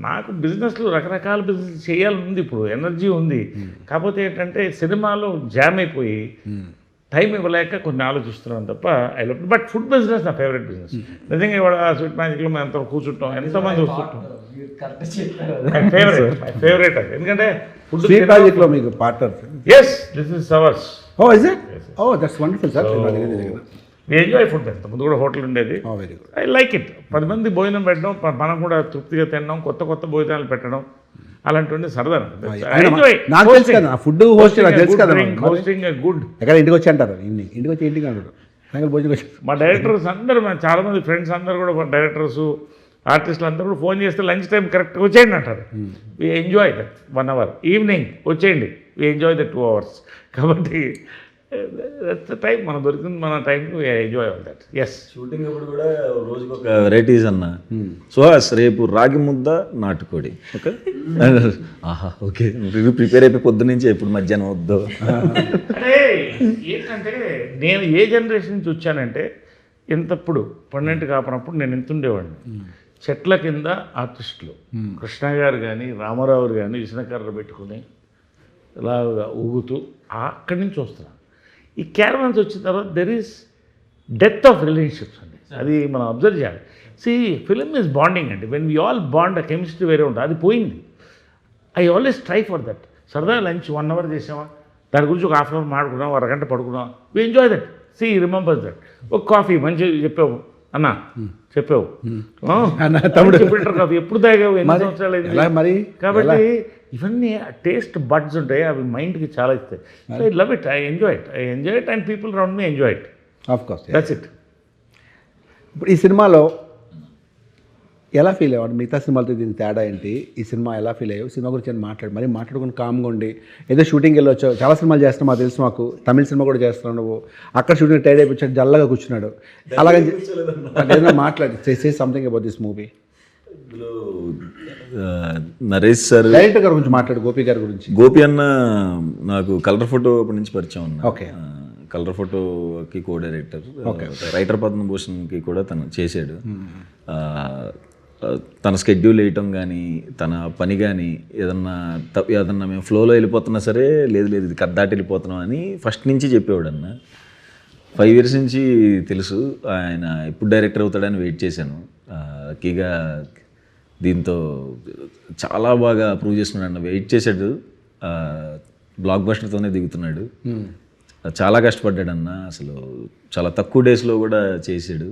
నాకు బిజినెస్లో రకరకాల బిజినెస్ చేయాలని ఉంది, ఇప్పుడు ఎనర్జీ ఉంది. కాకపోతే ఏంటంటే సినిమాలో జామ్ అయిపోయి టైం ఇవ్వలేక కొన్ని ఆలోచిస్తున్నాను తప్ప I love. But food business నా ఫేవరెట్ బిజినెస్. నిజంగా ఇవాళ స్వీట్ మ్యాజిక్లో మేము ఎంతో కూర్చుంటాం, ఎంతోమంది వస్తుంటాం. మై ఫేవరెట్ అది. ఎందుకంటే ఫుడ్ స్వీట్ మ్యాజిక్లో మీకు partner? Yes, this is ours. Oh is it? Oh that's wonderful sir. We enjoy food. ఎంత ముందు కూడా హోటల్ ఉండేది. Very good. I like it. 10 మంది భోజనం పెట్టడం, మనం కూడా తృప్తిగా తినడం, కొత్త కొత్త భోజనాలు పెట్టడం, అలాంటివన్నీ సరదా. నాకు తెలుసు కదా ఫుడ్ హోస్ట్, నాకు తెలుసు కదా. Hosting good. ఎక్కడ ఇంటికి వచ్చి అంటారు, ఇంటికి వచ్చి ఇంటికి అంటారు సాయంకాలం భోజనం వచ్చి. మా డైరెక్టర్స్ అందరూ, చాలామంది ఫ్రెండ్స్ అందరూ కూడా, డైరెక్టర్స్ ఆర్టిస్టులు అందరూ కూడా ఫోన్ చేస్తే లంచ్ టైం కరెక్ట్గా వచ్చేయండి అంటారు. We enjoy that 1 hour. Evening వచ్చేయండి, వి ఎంజాయ్ దట్ 2 hours. కాబట్టి దట్స్ ద టైం, మనం దొరికింది మన టైంకి enjoy all that. Yes, shooting అప్పుడు కూడా రోజుకి ఒక వెరైటీస్ అన్న. సుహాస్ రేపు రాగి ముద్ద నాటుకోడి, ఓకే ఆహా ఓకే ప్రిపేర్ అయిపోయి పొద్దు నుంచి ఎప్పుడు మధ్యాహ్నం వద్దు. అంటే ఏంటంటే నేను ఏ జనరేషన్ నుంచి వచ్చానంటే, ఇంతప్పుడు 12 కాపనప్పుడు నేను ఎంత ఉండేవాడిని. చెట్ల కింద ఆర్టిస్టులు కృష్ణ గారు కానీ రామారావు కానీ విష్ణుకర్ర పెట్టుకుని ఇలాగా ఊగుతూ అక్కడి నుంచి వస్తున్నాను. ఈ క్యారవాన్స్ వచ్చిన తర్వాత there is death of relationships అండి, అది మనం అబ్జర్వ్ చేయాలి. ఫిలిం ఈజ్ బాండింగ్ అండి. వెన్ వీ ఆల్ బాండ్, ఆ కెమిస్ట్రీ వేరే ఉంటుంది, అది పోయింది. I always try for that. సరదాగా లంచ్ 1 hour చేసామా, దాని గురించి ఒక 1/2 hour మాడుకున్నాం, 1 గంట పడుకున్నాం, we enjoy that. Remembers that. ఒక కాఫీ మంచిగా చెప్పావు అన్న, చెప్పావు తమ్ముడు, ఫిల్టర్ కాఫీ ఎప్పుడు తాగావు, ఎన్ని సంవత్సరాలు అయింది. కాబట్టి ఇవన్నీ టేస్ట్ బడ్స్ ఉంటాయి, అవి మైండ్కి చాలా ఇస్తాయి. So I love it, I enjoy it and people around me enjoy it. Of course, that's it. ఇప్పుడు ఈ సినిమాలో ఎలా ఫీల్ అయ్యాడు? మిగతా సినిమాలతో దీనికి తేడా ఏంటి? ఈ సినిమా ఎలా ఫీల్ అయ్యావు? సినిమా గురించి అని మరి మాట్లాడుకుని కామ్గా ఉండి ఏదో షూటింగ్కి వెళ్ళొచ్చావు. చాలా సినిమాలు చేస్తున్నావు మాకు తెలుసు, మాకు తమిళ సినిమా కూడా చేస్తున్నావు నువ్వు. అక్కడ షూటింగ్ టైడ్ అయిపోయాడు, జల్లగా కూర్చున్నాడు. అలాగని ఏదైనా మాట్లాడి say something about this movie. Naresh sir director గారి గురించి మాట్లాడు, గోపి గారి గురించి. గోపి అన్న నాకు కలర్ ఫోటో అప్పటి నుంచి పరిచయం ఉన్నా. ఓకే. కలర్ ఫోటోకి కో డైరెక్టర్, రైటర్ పద్మభూషణ్కి కూడా తను చేశాడు. తన స్కెడ్యూల్ వేయటం కానీ తన పని కానీ ఏదన్నా మేము ఫ్లోలో వెళ్ళిపోతున్నా సరే లేదు ఇది కద్దాటి వెళ్ళిపోతున్నాం అని ఫస్ట్ నుంచి చెప్పేవాడు అన్న. 5 years నుంచి తెలుసు. ఆయన ఎప్పుడు డైరెక్టర్ అవుతాడని వెయిట్ చేశాను. లక్కీగా దీంతో చాలా బాగా ప్రూవ్ చేస్తున్నాడు అన్న. వెయిట్ చేశాడు, బ్లాక్ బస్టర్తోనే దిగుతున్నాడు. చాలా కష్టపడ్డాడు అన్న. అసలు చాలా తక్కువ డేస్లో కూడా చేసాడు.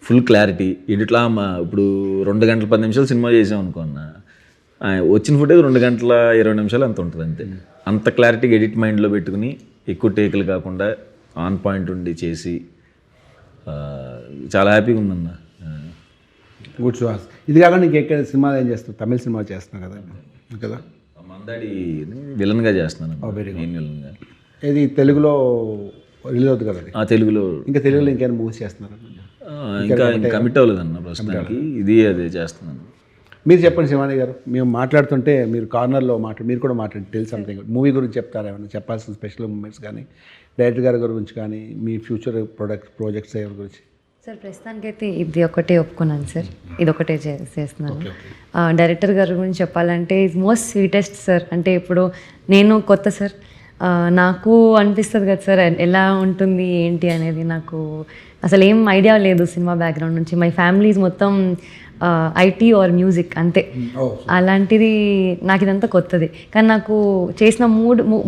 ఫుల్ క్లారిటీ ఎడిట్లా ఇప్పుడు 2 గంటల 10 నిమిషాలు సినిమా చేసాం అనుకో అన్న, వచ్చిన ఫుటేజ్ 2 గంటల 20 నిమిషాలు అంత ఉంటుంది అంతే. అంత క్లారిటీగా ఎడిట్ మైండ్లో పెట్టుకుని ఎక్కువ టేకులు కాకుండా ఆన్ పాయింట్ ఉండి చేసి చాలా హ్యాపీగా ఉందన్న. గుడ్ సుహాస్. ఇది కాకుండా ఇంకెక్కడ సినిమాలు ఏం చేస్తావు? తమిళ సినిమా చేస్తున్నావు కదా? మందాడి విలన్గా చేస్తున్నాను, మెయిన్ విలన్గా. ఇది తెలుగులో రిలీజ్ అవుతుంది కదా? తెలుగులో. ఇంకా తెలుగులో ఇంకేమైనా మూవీస్ చేస్తున్నారు? ఇంకా కమిట్ అవ్వలేదన్న ప్రస్తుతానికి. అదే చేస్తున్నాను. మీరు చెప్పండి శివాని గారు. మేము మాట్లాడుతుంటే మీరు కార్నర్లో మీరు కూడా మాట్లాడి టెల్ సంథింగ్. మూవీ గురించి చెప్తారా? ఏమైనా చెప్పాల్సిన స్పెషల్ మూమెంట్స్ కానీ, డైరెక్టర్ గారి గురించి కానీ, మీ ఫ్యూచర్ ప్రాజెక్ట్స్ ఎవరి గురించి? సార్ ప్రస్తుతానికైతే ఇది ఒకటే ఒప్పుకున్నాను సార్, ఇది ఒకటే చేస్తున్నాను. డైరెక్టర్ గారి గురించి చెప్పాలంటే ఈజ్ మోస్ట్ స్వీటెస్ట్ సార్. అంటే ఇప్పుడు నేను కొత్త సార్, నాకు అనిపిస్తుంది కదా సార్ ఎలా ఉంటుంది ఏంటి అనేది. నాకు అసలు ఏం ఐడియా లేదు సినిమా బ్యాక్గ్రౌండ్ నుంచి. మై ఫ్యామిలీస్ మొత్తం ఐటీ ఆర్ మ్యూజిక్ అంతే. అలాంటిది నాకు ఇదంతా కొత్తది. కానీ నాకు చేసిన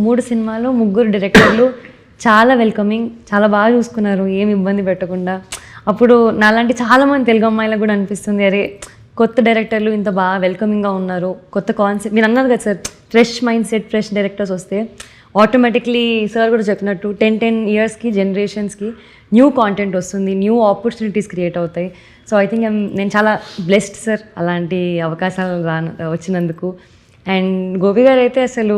మూడు సినిమాలు 3 డైరెక్టర్లు చాలా వెల్కమింగ్, చాలా బాగా చూసుకున్నారు, ఏం ఇబ్బంది పెట్టకుండా. అప్పుడు నాలాంటి చాలామంది తెలుగు అమ్మాయిలకు కూడా అనిపిస్తుంది, అరే కొత్త డైరెక్టర్లు ఇంత బాగా వెల్కమింగ్గా ఉన్నారు, కొత్త కాన్సెప్ట్. మీరు అన్నారు కదా sir, fresh mind set, fresh directors వస్తే ఆటోమేటిక్లీ సార్ కూడా చెప్పినట్టు 10 yearsకి జనరేషన్స్కి న్యూ కాంటెంట్ వస్తుంది, న్యూ ఆపర్చునిటీస్ క్రియేట్ అవుతాయి. సో ఐ థింక్ నేను చాలా బ్లెస్డ్ సార్ అలాంటి అవకాశాలు వచ్చినందుకు. అండ్ గోపి గారు అయితే అసలు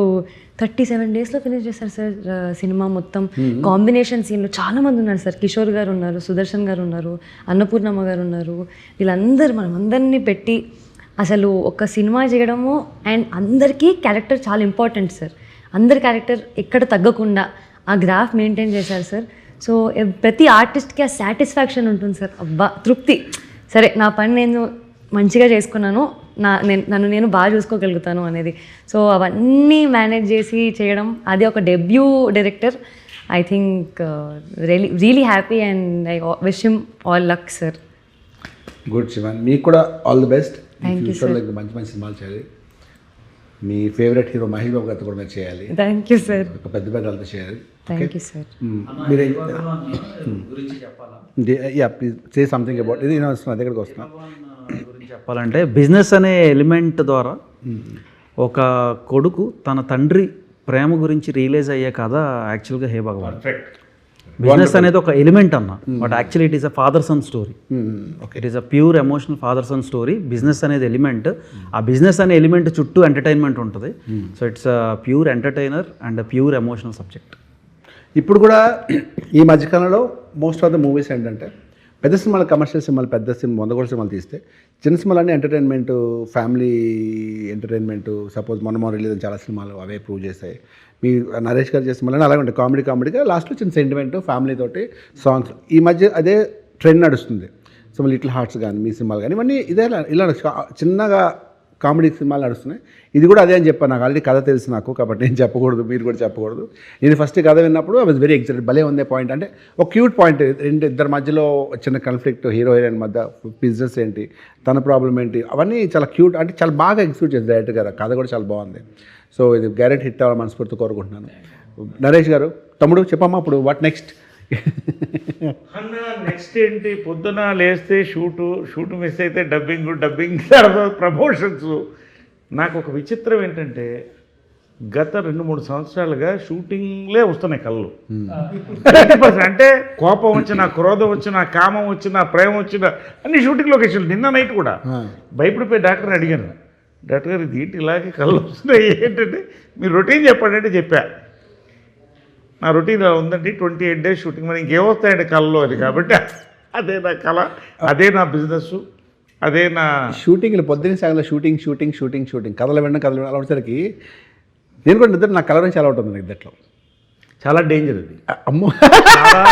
37 daysలో ఫినిష్ చేశారు సార్ సినిమా మొత్తం. కాంబినేషన్ సీన్లు చాలామంది ఉన్నారు సార్. కిషోర్ గారు ఉన్నారు, సుదర్శన్ గారు ఉన్నారు, అన్నపూర్ణమ్మ గారు ఉన్నారు. వీళ్ళందరూ మనం అందరినీ పెట్టి అసలు ఒక సినిమా చేయడము. అండ్ అందరికీ క్యారెక్టర్ చాలా ఇంపార్టెంట్ సార్. అందరి క్యారెక్టర్ ఎక్కడ తగ్గకుండా ఆ గ్రాఫ్ మెయింటైన్ చేశారు సార్. సో ప్రతి ఆర్టిస్ట్కి ఆ సాటిస్ఫాక్షన్ ఉంటుంది సార్. అబ్బా తృప్తి, సరే నా పని నేను మంచిగా చేసుకున్నాను, నన్ను నేను బాగా చూసుకోగలుగుతాను అనేది. సో అవన్నీ మేనేజ్ చేసి చేయడం, అది ఒక debut director. I think really happy and I wish him all luck sir. Good Shivan, మీకు కూడా all the best. Thank you ఫ్యూచర్లో ఇంకా మంచి సినిమాలు చేయాలి. మీ ఫేవరెట్ హీరో మహేష్ బాబు గారితో కూడా మీరు చేయాలి. Thank you sir. ఒక పెద్ద వాళ్ళతో చేయాలి. Thank you sir. మీరు ప్లీజ్ సే సంథింగ్ అబౌట్ ఇది. నేను వస్తున్నా, దగ్గరికి వస్తున్నా. గురించి చెప్పాలంటే బిజినెస్ అనే ఎలిమెంట్ ద్వారా ఒక కొడుకు తన తండ్రి ప్రేమ గురించి రియలైజ్ అయ్యే కథ యాక్చువల్గా హే భగవాన్. బిజినెస్ అనేది ఒక ఎలిమెంట్ అన్న, but actually it is a father son story. It is a pure emotional father son story. Business అనేది ఎలిమెంట్, ఆ బిజినెస్ అనే ఎలిమెంట్ చుట్టూ ఎంటర్టైన్మెంట్ ఉంటుంది. So it's a pure entertainer and pure emotional subject. ఇప్పుడు కూడా ఈ మధ్యకాలంలో మోస్ట్ ఆఫ్ ద మూవీస్ ఏంటంటే పెద్ద సినిమాలు, కమర్షియల్ సినిమాలు, పెద్ద సినిమా 100 కోట్ల సినిమాలు తీస్తే చిన్న సినిమాలన్నీ ఎంటర్టైన్మెంట్, ఫ్యామిలీ ఎంటర్టైన్మెంట్. సపోజ్ మొన్న రిలీజ్ చాలా సినిమాలు అవే ప్రూవ్ చేస్తాయి. మీ నరేష్ గారు చేసిన సినిమాలు అలాగే ఉంటాయి, కామెడీగా లాస్ట్లో చిన్న సెంటిమెంట్, ఫ్యామిలీ తోటి సాంగ్స్. ఈ మధ్య అదే ట్రెండ్ నడుస్తుంది. సో లిటిల్ హార్ట్స్ కానీ మీ సినిమాలు కానీ ఇవన్నీ ఇదే ఇలా చిన్నగా కామెడీ సినిమాలు నడుస్తున్నాయి. ఇది కూడా అదే అని చెప్పాను. నాకు ఆల్రెడీ కథ తెలుసు నాకు, కాబట్టి నేను చెప్పకూడదు, మీరు కూడా చెప్పకూడదు. నేను ఫస్ట్ కథ విన్నప్పుడు ఐ వాజ్ వెరీ ఎక్సైటెడ్. భలే ఉందే పాయింట్, అంటే ఒక క్యూట్ పాయింట్. ఇద్దరి మధ్యలో చిన్న కాన్ఫ్లిక్ట్, హీరో హీరోయిన్ మధ్య, బిజినెస్ ఏంటి, తన ప్రాబ్లం ఏంటి, అవన్నీ చాలా క్యూట్, అంటే చాలా బాగా ఎగ్జిక్యూట్ చేశారు డైరెక్టర్ గారు. కథ కూడా చాలా బాగుంది. సో ఇది గ్యారెంటీ హిట్ అవ్వాలని మనస్ఫూర్తి కోరుకుంటున్నాను. నరేష్ గారు, తమ్ముడు చెప్పమ్మా ఇప్పుడు వాట్ నెక్స్ట్? అన్న నెక్స్ట్ ఏంటి, పొద్దున లేస్తే షూటు మిస్ అయితే డబ్బింగ్ తర్వాత ప్రమోషన్స్. నాకు ఒక విచిత్రం ఏంటంటే గత 2-3 సంవత్సరాలుగా షూటింగ్లే వస్తున్నాయి కళ్ళు 80%. అంటే కోపం వచ్చినా, క్రోధం వచ్చినా, కామం వచ్చినా, ప్రేమ వచ్చినా అన్ని షూటింగ్ లొకేషన్లు. నిన్న నైట్ కూడా భయపడిపోయి డాక్టర్ని అడిగాను, డాక్టర్ గారు ఇది ఏంటి ఇలాగే కళ్ళు వస్తున్నాయి ఏంటంటే మీరు రొటీన్ చెప్పండి అంటే చెప్పా. నా రొటీన్ ఉందండి 28 days షూటింగ్, మరి ఇంకేమొస్తాయండి కళ్ళు అని. కాబట్టి అదే నా కళ, అదే నా బిజినెస్, అదే నా షూటింగ్లు పొద్దున్న సాగంలో షూటింగ్ కథలు వినడం అలా వచ్చేసరికి నేను కూడా నిద్ర నా కలర్ నుంచి అలవాటు ఉంది నిద్రలో. చాలా డేంజర్ అది. అమ్మో, చాలా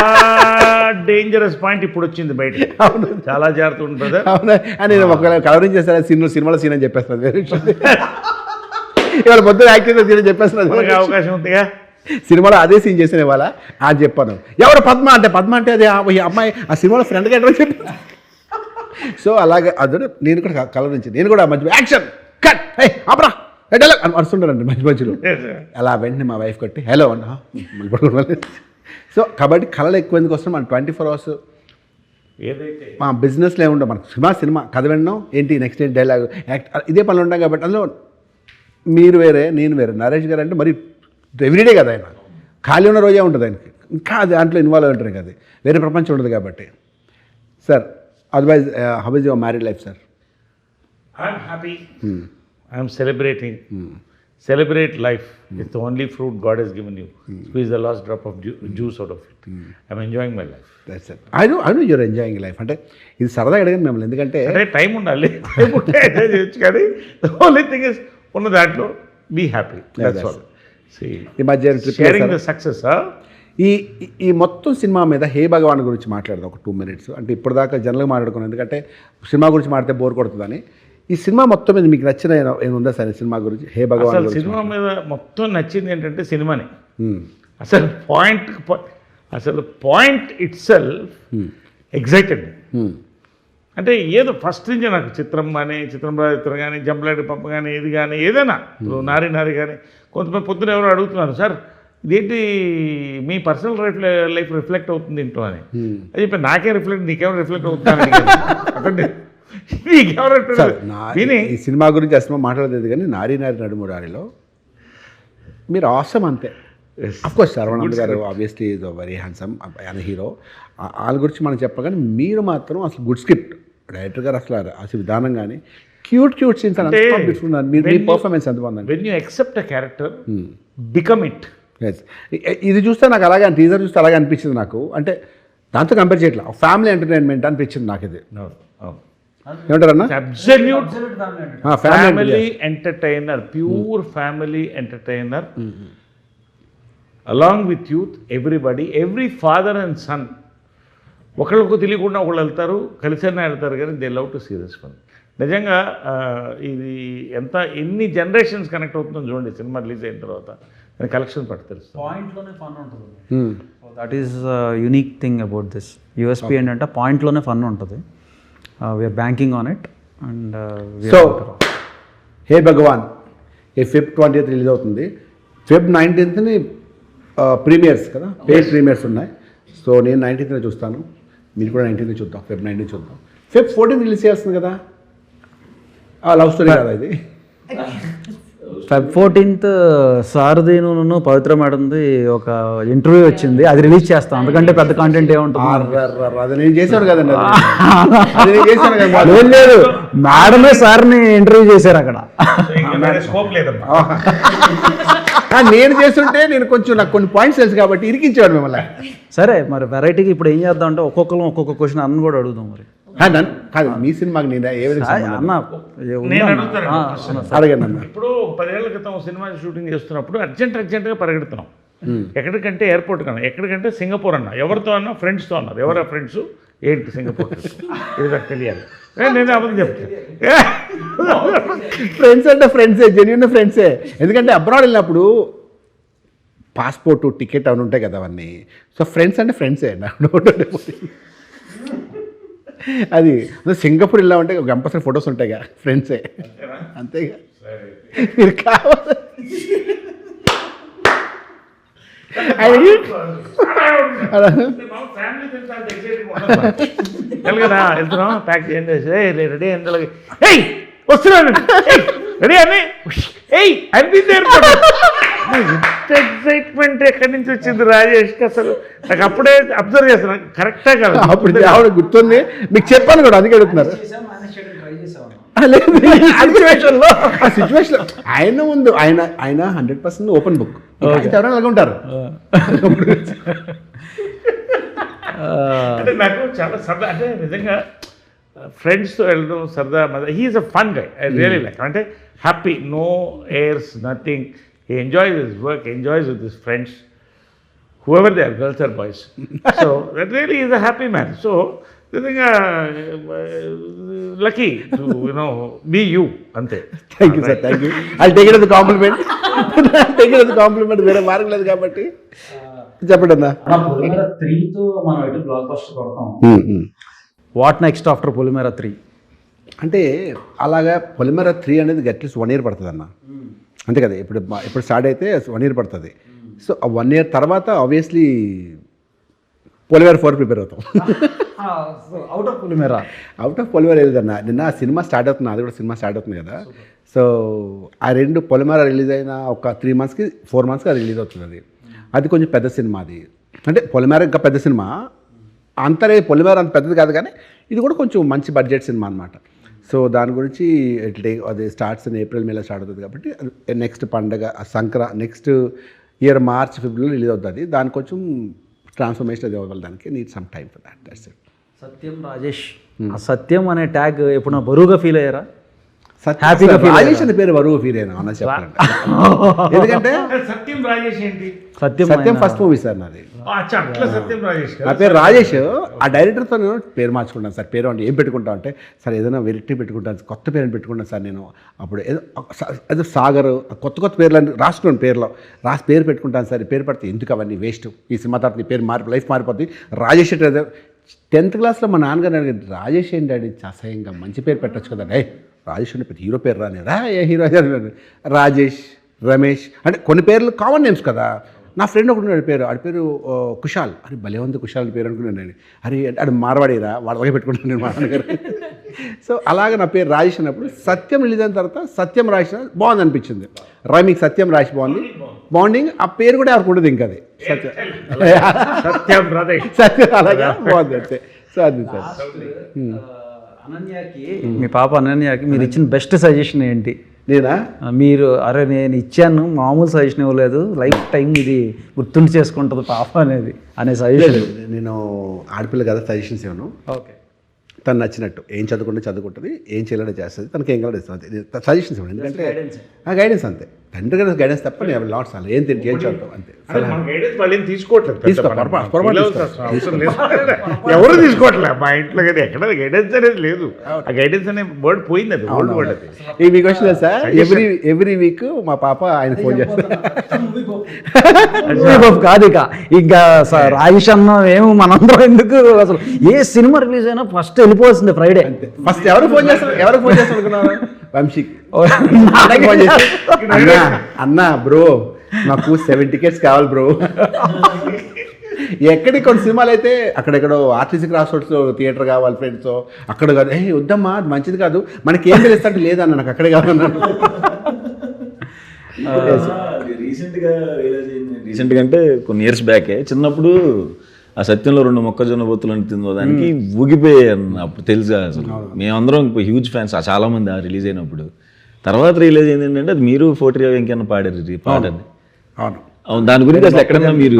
డేంజరస్ పాయింట్ ఇప్పుడు వచ్చింది బయట. అవును, చాలా జాగ్రత్త ఉంటుంది బ్రదర్. అవునా, నేను ఒకవేళ కలరింగ్ చేస్తాను సినిమాలో సీన్ అని చెప్పేస్తున్నాను వేరే విషయం. ఇవాళ పొద్దున యాక్టింగ్ సీన్ అని చెప్పేస్తున్నాను. మనకి అవకాశం ఉందిగా. సినిమాలో అదే సీన్ చేసిన ఇవాళ అని చెప్పాను. ఎవరు పద్మ అంటే అదే ఈ అమ్మాయి ఆ సినిమాలో ఫ్రెండ్గా ఎట్లా చెప్పాను. సో అలాగే అదే నేను కూడా కలర్ నుంచి నేను కూడా మధ్య యాక్షన్ కట్ అప్పుడు అని వస్తుంటానండి మధ్యలో. అలా వెంటనే మా వైఫ్ కట్టి హలో అన్న. సో కాబట్టి కళలు ఎక్కువ ఎందుకు వస్తున్నాం, మనం 24 hours ఏదైతే మా బిజినెస్లో ఏముండవు. మనకు సినిమా కథ వినడం ఏంటి, నెక్స్ట్ ఏంటి డైలాగ్, యాక్ట్, ఇదే పనులు ఉంటాం. కాబట్టి అందులో మీరు వేరే నేను వేరే. నరేష్ గారు అంటే మరి ఎవ్రీడే కదా ఆయన, ఖాళీ ఉన్న రోజే ఉంటుంది ఆయనకి, ఇంకా దాంట్లో ఇన్వాల్వ్ అయి ఉంటారు కదా, వేరే ప్రపంచం ఉండదు కాబట్టి. Sir otherwise how is your married life sir? I'm happy, I'm celebrating. Celebrate life. It's the only fruit God has given you. Squeeze the last drop of juice out of it. I'm enjoying my life. That's it. I know you're enjoying life. అంటే ఇది సరదాగా అడిగాను మిమ్మల్ని, ఎందుకంటే అంటే time ఉండాలి, time ఉంటే enjoy చేయొచ్చు. కానీ the only thing is ఉన్న దాంట్లో be happy. That's all. See, ఈ మధ్య sharing the success. ఈ మొత్తం సినిమా మీద హే భగవాన్ గురించి మాట్లాడదాం ఒక 2 minutes. అంటే ఇప్పటిదాకా జనరల్గా మాట్లాడుకున్నాను, ఎందుకంటే సినిమా గురించి మాట్లాడితే బోర్ కొడుతుందని. ఈ సినిమా మొత్తం మీద మీకు నచ్చిన ఏముందా సార్ సినిమా గురించి? హే భగవాన్ అసలు సినిమా మీద మొత్తం నచ్చింది ఏంటంటే సినిమాని అసలు పాయింట్ ఇట్ సెల్ఫ్ ఎగ్జైటెడ్. అంటే ఏదో ఫస్ట్ నుంచి నాకు చిత్రం కానీ జంపలాడి పంప కానీ ఇది కానీ ఏదైనా నారి కానీ కొంతమంది పొద్దున ఎవరో అడుగుతున్నారు, సార్ ఇదేంటి మీ పర్సనల్ లైఫ్ రిఫ్లెక్ట్ అవుతుంది ఇంట్లో అని. అది చెప్పి నాకే రిఫ్లెక్ట్, నీకేమో రిఫ్లెక్ట్ అవుతుంది అంటే ఈ సినిమా గురించి అసలు మాట్లాడలేదు. కానీ నారి నడుమురారిలో మీరు ఆసమ్ అంతే. అఫ్కోర్స్ శరవణ్ గారు ఆబ్వియస్లీ ఈజ్ వెరీ హ్యాండ్సమ్ అనే హీరో, వాళ్ళ గురించి మనం చెప్పగానే మీరు మాత్రం అసలు గుడ్ స్క్రిప్ట్ డైరెక్టర్ గారు అసలు విధానం కానీ క్యూట్ సీన్స్ అంటే మీ పర్ఫార్మెన్స్ ఎంత బాగుందండి. When you accept a character become it. ఇది చూస్తే నాకు అలాగే టీజర్ చూస్తే అలాగే అనిపించింది నాకు. అంటే దాంతో కంపేర్ చేయట్లా, ఫ్యామిలీ ఎంటర్టైన్మెంట్ అనిపించింది నాకు ఇది. ఏమంటారన్నా? Absolute family entertainer, pure family entertainer along with youth, everybody, every father and son ఒకళ్ళకు తెలియకుండా ఒకళ్ళు వెళ్తారు, కలిసైనా వెళ్తారు, కానీ they love to see this film. నిజంగా ఇది ఎన్ని జనరేషన్స్ కనెక్ట్ అవుతుందో చూడండి సినిమా రిలీజ్ అయిన తర్వాత. కలెక్షన్ పట్టు తెలుస్తుంది, పాయింట్లోనే ఫన్ ఉంటుంది. That is unique thing about this. USP ఏంటంటే పాయింట్లోనే ఫన్ ఉంటుంది. We are banking on it. And so hey Bhagwan Feb 20th release అవుతుంది. Feb 19th ప్రీమియర్స్ కదా, పేడ్ ప్రీమియర్స్ ఉన్నాయి. సో నేను 19th చూస్తాను, మీరు కూడా 19th చూద్దాం, Feb 19th చూద్దాం. Feb 14th రిలీజ్ చేస్తుంది కదా, లవ్ స్టోరీ కదా ఇది. Feb 14th సారథీను పవిత్ర మేడంది ఒక ఇంటర్వ్యూ వచ్చింది, అది రిలీజ్ చేస్తాం. అందుకంటే పెద్ద కాంటెంట్ ఏముంటుంది. అది నేను చేశాను కదండి, అది నేను చేశాను కదా. లేదు, మేడమే సార్ని ఇంటర్వ్యూ చేశారు అక్కడ. స్కోప్ లేదమ్మా. నేను చేస్తుంటే నేను కొంచెం నాకు కొన్ని పాయింట్స్ తెలుసు కాబట్టి ఇరికించేవాడు మిమ్మల్ని. సరే, మరి వెరైటీకి ఇప్పుడు ఏం చేద్దాం అంటే ఒక్కొక్కరు ఒక్కొక్క క్వశ్చన్ అన్న కూడా అడుగుదాం. మరి కాదు మీ సినిమాకి నేను ఏ విధంగా నేను అడగండి అన్న. ఇప్పుడు 10 ఏళ్ల క్రితం సినిమా షూటింగ్ చేస్తున్నప్పుడు అర్జెంట్గా పరిగెడుతున్నాం. ఎక్కడికంటే ఎయిర్పోర్ట్ కన్నా, ఎక్కడికంటే సింగపూర్ అన్న, ఎవరితో అన్నా ఫ్రెండ్స్తో అన్నారు. ఎవరా ఫ్రెండ్స్ ఏంటి సింగపూర్ ఇది నాకు తెలియాలి. నేను అబద్ధం చెప్తాను, ఫ్రెండ్స్ అంటే ఫ్రెండ్సే, జెన్యూన్ ఫ్రెండ్సే. ఎందుకంటే అబ్రాడ్ వెళ్ళినప్పుడు పాస్పోర్ట్ టికెట్ అవన్నీ ఉంటాయి కదా అవన్నీ. సో ఫ్రెండ్స్ అంటే ఫ్రెండ్సే. అది సింగపూర్ వెళ్ళామంటే ఒక కంపల్సరీ ఫొటోస్ ఉంటాయి కదా, ఫ్రెండ్సే అంతేగా. మీరు కావాలి వెళ్తున్నాం, ప్యాక్ చేయండి, రెడీ వస్తున్నాను రెడీ అని ఏయ్ అనిపింది ఇంత ఎక్సైట్మెంట్ ఎక్కడి నుంచి వచ్చింది రాజేష్కి అసలు నాకు అప్పుడే అబ్జర్వ్ చేస్తున్నాను కరెక్టా కాదు అప్పుడు ఆవిడ గుర్తుంది మీకు చెప్పాను కూడా అందుకే అడుగుతున్నారు ఆ సిచ్యువేషన్ ఆయన ముందు ఆయన 100% ఓపెన్ బుక్ ఎవరైనా అలాగే ఉంటారు. అంటే నాకు చాలా సరదా అంటే నిజంగా ఫ్రెండ్స్తో వెళ్ళడం సరదా he's a fun guy I really like అంటే happy no airs nothing he enjoys his work enjoys with his friends whoever they are, girls or boys. So that really is a happy man. So నిజంగా lucky to be you అంతే. Thank you sir, thank you. అది take it as a compliment. Take it as a compliment. వేరే మార్గం లేదు కాబట్టి చెప్పండి అన్న. పొలిమేర 3తో మనం ఎటు బ్లాక్ బస్టర్ కొడతాం. వాట్ నెక్స్ట్ ఆఫ్టర్ పొలిమేర 3? అంటే అలాగా పొలిమేర 3 అనేది అట్లీస్ట్ 1 year పడుతుంది అన్న. అంతే కదా, ఇప్పుడు స్టార్ట్ అయితే 1 year పడుతుంది. సో ఆ 1 year తర్వాత ఆబ్వియస్లీ పొలిమేర 4 ప్రిపేర్ అవుతాం. అవుట్ ఆఫ్ పొలిమేర వెళ్ళదన్న. నిన్న సినిమా స్టార్ట్ అవుతుంది, అది కూడా సినిమా స్టార్ట్ అవుతుంది కదా. సో ఆ 2 పొలిమేర రిలీజ్ అయిన ఒక 3 monthsకి 4 monthsకి అది రిలీజ్ అవుతుంది. అది కొంచెం పెద్ద సినిమా. అది అంటే పొలిమేర ఇంకా పెద్ద సినిమా, అంతరే పొలిమేర అంత పెద్దది కాదు కానీ ఇది కూడా కొంచెం మంచి బడ్జెట్ సినిమా అనమాట. సో దాని గురించి అది starts in April, May start అవుతుంది కాబట్టి నెక్స్ట్ పండగ నెక్స్ట్ ఇయర్ March, February రిలీజ్ అవుతుంది. దాని కొంచెం ట్రాన్స్ఫర్మేషన్ అది అవ్వాలి, దానికి need some time for that. That's it. Satyam Rajesh, ఆ సత్యం అనే ట్యాగ్ ఎప్పుడన్నా బరువుగా ఫీల్ అయ్యారా? హ్యాపీగా రాజేష్ అనే పేరు బరువు ఫీల్ అయినా అన్న చెప్పాలంటే. ఎందుకంటే సత్యం రాజేష్ ఏంటి? సత్యం ఫస్ట్ మూవీ సార్ నాది. అట్లా సత్యం రాజేష్ నా పేరు రాజేష్. ఆ డైరెక్టర్తో నేను పేరు మార్చుకుంటాను సార్. పేరు అంటే ఏం పెట్టుకుంటా అంటే సార్ ఏదైనా వెరైటీ పెట్టుకుంటాను, కొత్త పేరు పెట్టుకుంటాను సార్. నేను అప్పుడు ఏదో సాగర్ కొత్త పేర్లు రాసుకున్నాను, పేరు పెట్టుకుంటాను సార్. పేరు పడితే ఎందుకు అవన్నీ వేస్ట్, ఈ సినిమా తర్వాత నీ పేరు లైఫ్ మారిపోతుంది. రాజేష్ 10th classలో మా నాన్నగారు అడిగారు, రాజేష్ ఏంటి డాడీ అసహ్యంగా, మంచి పేరు పెట్టచ్చు కదా. రాజేష్ అంటే పెద్ద హీరో పేరు రానేరా, ఏ హీరో రాజేష్, రమేష్ అంటే కొన్ని పేర్లు కామన్ నేమ్స్ కదా. నా ఫ్రెండ్ ఒకటి ఆడి పేరు కుషాల్. అరే భలే ఉంది కుషాల్ పేరు అనుకున్నాను. అరే ఆడు మార్వాడిరా, వాడిలాగే పెట్టుకుంటాను నేను మా నాన్నగారు. సో అలాగే నా పేరు రాజేష్ అన్నప్పుడు సత్యం రిలీజ్ అయిన తర్వాత సత్యం రాసిన బాగుంది అనిపించింది. మీకు సత్యం రాసి బాగుంది, బాండింగ్. ఆ పేరు కూడా ఎవరికి ఉండదు ఇంకా, అది సత్యం అలాగే బాగుంది అంతే. సో అది సార్. అనన్యకి, మీ పాప అనన్యకి మీరు ఇచ్చిన బెస్ట్ సజెషన్ ఏంటి? నేనా? మీరు అరే నేను ఇచ్చాను, మామూలు సజెషన్ ఇవ్వలేదు, లైఫ్ టైం ఇది గుర్తుండి చేసుకుంటుంది పాప అనే సజెషన్. నేను ఆడపిల్ల కదా, సజెషన్స్ ఇవ్వను. ఓకే, తను నచ్చినట్టు ఏం చదువుకుంటే ఏం చేయాలంటే చేస్తుంది, తనకి ఏం కావాలో ఇస్తుంది. సజెషన్స్ ఇవ్వండి, ఎందుకంటే గైడెన్స్ అంతే. తండ్రి గారి గైడెన్స్ తప్ప నేను లాట్స్ అలా ఏం చదువుతాం అంతే. ఎవరు తీసుకోవట్లేదు మా ఇంట్లో, కానీ ఎక్కడ గైడెన్స్ అనేది లేదు. ఆ గైడెన్స్ అనే వర్డ్ పోయింది, అది ఓల్డ్ వర్డ్. అది ఈ మీ క్వశ్చన్ సార్, ఎవ్రీ వీక్ మా పాప ఆయన ఫోన్ చేస్తారు. కాదు ఇక ఇంకా రాజేష్ అన్న ఏమో మనందరం ఎందుకు, అసలు ఏ సినిమా రిలీజ్ అయినా ఫస్ట్ వెళ్ళిపోవాల్సిందే ఫ్రైడే. ఫస్ట్ ఎవరికి ఫోన్ చేస్తారు అనుకున్నారు? వంశీకి ఫోన్ చేసి, అన్నా బ్రో నాకు 7 tickets కావాలి బ్రో. ఎక్కడికి కొన్ని సినిమాలు అయితే అక్కడెక్కడో ఆర్టీసీ క్రాస్ రోడ్స్లో థియేటర్ కావాలి ఫ్రెండ్స్, అక్కడ కాదు వద్దమ్మా అది మంచిది కాదు, మనకి ఏం తెలుస్తుంటే లేదన్న నాకు అక్కడే కావాలన్నాను. రీసెంట్గా అంటే కొన్ని ఇయర్స్ బ్యాకే చిన్నప్పుడు ఆ సత్యంలో 2 మొక్కజొన్న బొత్తులు తిందో దానికి ఊగిపోయాను. అప్పుడు తెలుసు అసలు మేమందరం హ్యూజ్ ఫ్యాన్స్ చాలామంది ఆ రిలీజ్ అయినప్పుడు. తర్వాత రిలీజ్ అయింది ఏంటంటే అది మీరు 40 వెంకన్న పాడారు పాటని. అవును, దాని గురించి అసలు ఎక్కడన్నా మీరు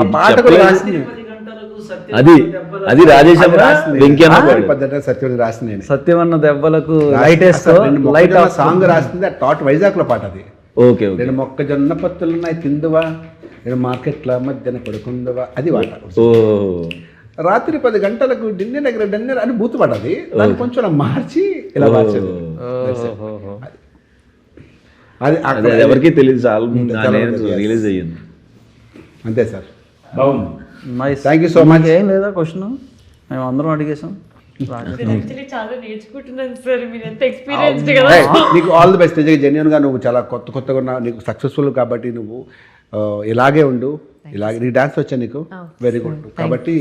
అది రాజేష్ వెంకన్న సత్యం రాసింది. సత్యం అన్న దెబ్బలకు లైట్ సాంగ్ రాసింది ఆ టాట్ వైజాగ్లో పాట అది. ఓకే, 2 మొక్కజొన్న పత్తులున్నాయి తిందువా, నేను మార్కెట్ల మధ్యన పడుకుందవా, అది వాట. రాత్రి 10 గంటలకు డిన్నర్ అని బూతు పడది, దాన్ని కొంచెం మార్చి ఇలా మార్చేది. అది ఎవరికి తెలియదు, రిలీజ్ అయ్యింది అంతే sir. Nice, thank you so much. ఏం లేదా క్వశ్చన్ మేము అందరం అడిగేసాం. చాలా నేర్చుకుంటున్నాను సార్, మీరు ఎంత ఎక్స్పీరియన్స్డ్ కదా. నీకు ఆల్ ది బెస్ట్. జెన్యున్గా నువ్వు చాలా కొత్తగా ఉన్నావు, నీకు సక్సెస్ఫుల్ కాబట్టి నువ్వు ఇలాగే ఉండు. ఇలాగే నీకు డాన్స్ వచ్చా, నీకు వెరీ గుడ్. కాబట్టి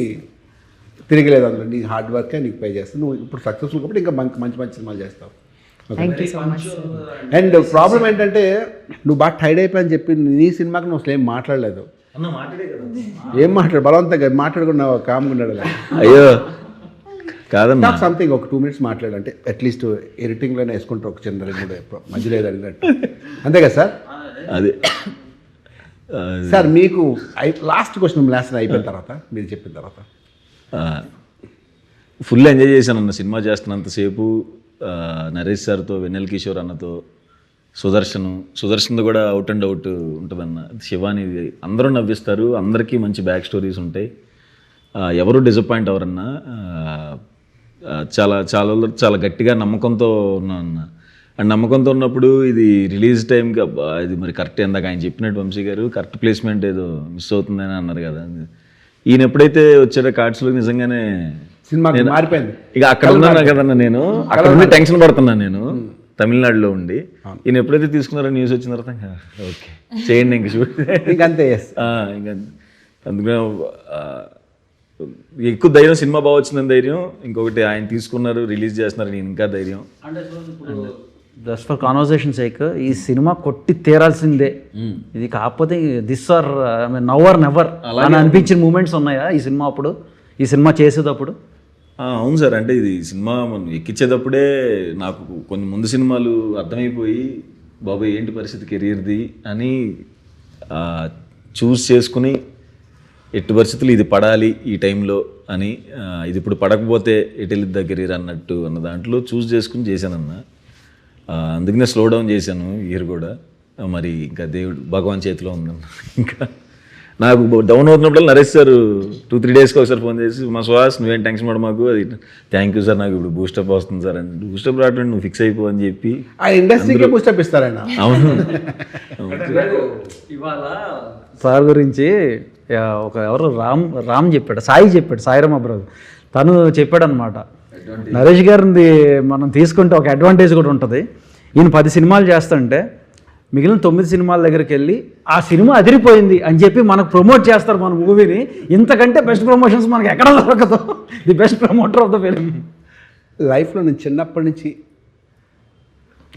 తిరిగిలేదు అందులో, నీ హార్డ్ వర్కే నీకు పే చేస్తావు. నువ్వు ఇప్పుడు సక్సెస్ఫుల్ కాబట్టి ఇంకా మంచి సినిమాలు చేస్తావు. Thank you so much. And problem ఏంటంటే నువ్వు బాగా టైర్డ్ అయిపోయని చెప్పి నీ సినిమాకి నువ్వు అసలు ఏం మాట్లాడలేదు. అన్న మాట్లాడే కదా. ఏం బలవంతంగా మాట్లాడుకున్నా కామ్గా ఉన్నాడు. అయ్యో కాదన్నా, నాకు సంథింగ్ ఒక 2 minutes మాట్లాడంటే అట్లీస్ట్ ఎడిటింగ్లోనే వేసుకుంటారు ఒక చిన్న 2 మధ్యలో ఏదో అడిగినట్టు, అంతే కదా సార్? అదే సార్ మీకు లాస్ట్ క్వశ్చన్ అయిపోయిన తర్వాత మీరు చెప్పిన తర్వాత ఫుల్ ఎంజాయ్ చేశాను అన్న సినిమా చేస్తున్నంతసేపు. నరేష్ సార్తో, వెన్నెల కిషోర్ అన్నతో, సుదర్శన్తో కూడా అవుట్ అండ్ అవుట్ ఉంటుందన్న. శివాని అందరూ నవ్విస్తారు, అందరికీ మంచి బ్యాక్ స్టోరీస్ ఉంటాయి, ఎవరు డిసప్పాయింట్ అవరన్నా. చాలా చాలా చాలా గట్టిగా నమ్మకంతో ఉన్నాను అన్న. అండ్ నమ్మకంతో ఉన్నప్పుడు ఇది రిలీజ్ టైంకి ఇది మరి కరెక్ట్, ఇందాక ఆయన చెప్పినట్టు వంశీ గారు కరెక్ట్ ప్లేస్మెంట్ ఏదో మిస్ అవుతుందని అన్నారు కదా. ఈయన ఎప్పుడైతే వచ్చారో కార్డ్స్లో నిజంగానే సినిమా మారిపోయింది. ఇక అక్కడ ఉన్నాను కదన్నా, నేను అక్కడ ఉండి టెన్షన్ పడుతున్నాను నేను తమిళనాడులో ఉండి. ఈయన ఎప్పుడైతే తీసుకున్నారో న్యూస్ వచ్చిన తర్వాత ఓకే చేయండి ఇంక షూట్ ఇంకంతే. ఇంకా అందుకనే ఎక్కువ ధైర్యం, సినిమా బాగా వచ్చిందని ధైర్యం, ఇంకొకటి ఆయన తీసుకున్నారు రిలీజ్ చేస్తున్నారు నేను ఇంకా ధైర్యం. జస్ట్ ఫర్ కాన్వర్సేషన్ సేక్ ఈ సినిమా కొట్టి తీరాల్సిందే, ఇది కాకపోతే this or now or never అని అనిపించిన మూమెంట్స్ ఉన్నాయా ఈ సినిమా అప్పుడు, ఈ సినిమా చేసేటప్పుడు? అవును సార్, అంటే ఇది సినిమా మనం ఎక్కించేటప్పుడే నాకు కొన్ని ముందు సినిమాలు అర్థమైపోయి బాబాయ్ ఏంటి పరిస్థితి కెరీర్ది అని చూస్ చేసుకుని ఎట్టి పరిస్థితులు ఇది పడాలి ఈ టైంలో అని, ఇది ఇప్పుడు పడకపోతే ఎటు వెళ్ళిద్దా కెరీర్ అన్నట్టు అన్న దాంట్లో చూస్ చేసుకుని చేశానన్న. అందుకనే స్లో డౌన్ చేశాను ఇయర్ కూడా. మరి ఇంకా దేవుడు భగవాన్ చేతిలో ఉందన్న. ఇంకా నాకు డౌన్ అవుతున్నప్పుడు నరేష్ సార్ 2-3 డేస్కి ఒకసారి ఫోన్ చేసి, మా సుహాస్ నువ్వేం టెన్షన్ పడ మాకు, అది థ్యాంక్ యూ సార్, నాకు ఇప్పుడు బూస్టప్ వస్తుంది సార్ అని. బూస్టప్ రావడం నువ్వు ఫిక్స్ అయిపో అని చెప్పి ఆ ఇండస్ట్రీకి బూస్టప్ ఇస్తారైనా. అవును. ఇవాళ సార్ గురించి ఒక ఎవరు రామ్ చెప్పాడు, సాయిరామ్ అబ్రాజ్, తను చెప్పాడు అనమాట, నరేష్ గారిది మనం తీసుకుంటే ఒక అడ్వాంటేజ్ కూడా ఉంటుంది. ఈయన 10 సినిమాలు చేస్తుంటే మిగిలిన 9 సినిమాల దగ్గరికి వెళ్ళి ఆ సినిమా అదిరిపోయింది అని చెప్పి మనకు ప్రమోట్ చేస్తారు మన మూవీని. ఇంతకంటే బెస్ట్ ప్రమోషన్స్ మనకి ఎక్కడ దొరకదు. The best promoter of the film. లైఫ్లో నేను చిన్నప్పటి నుంచి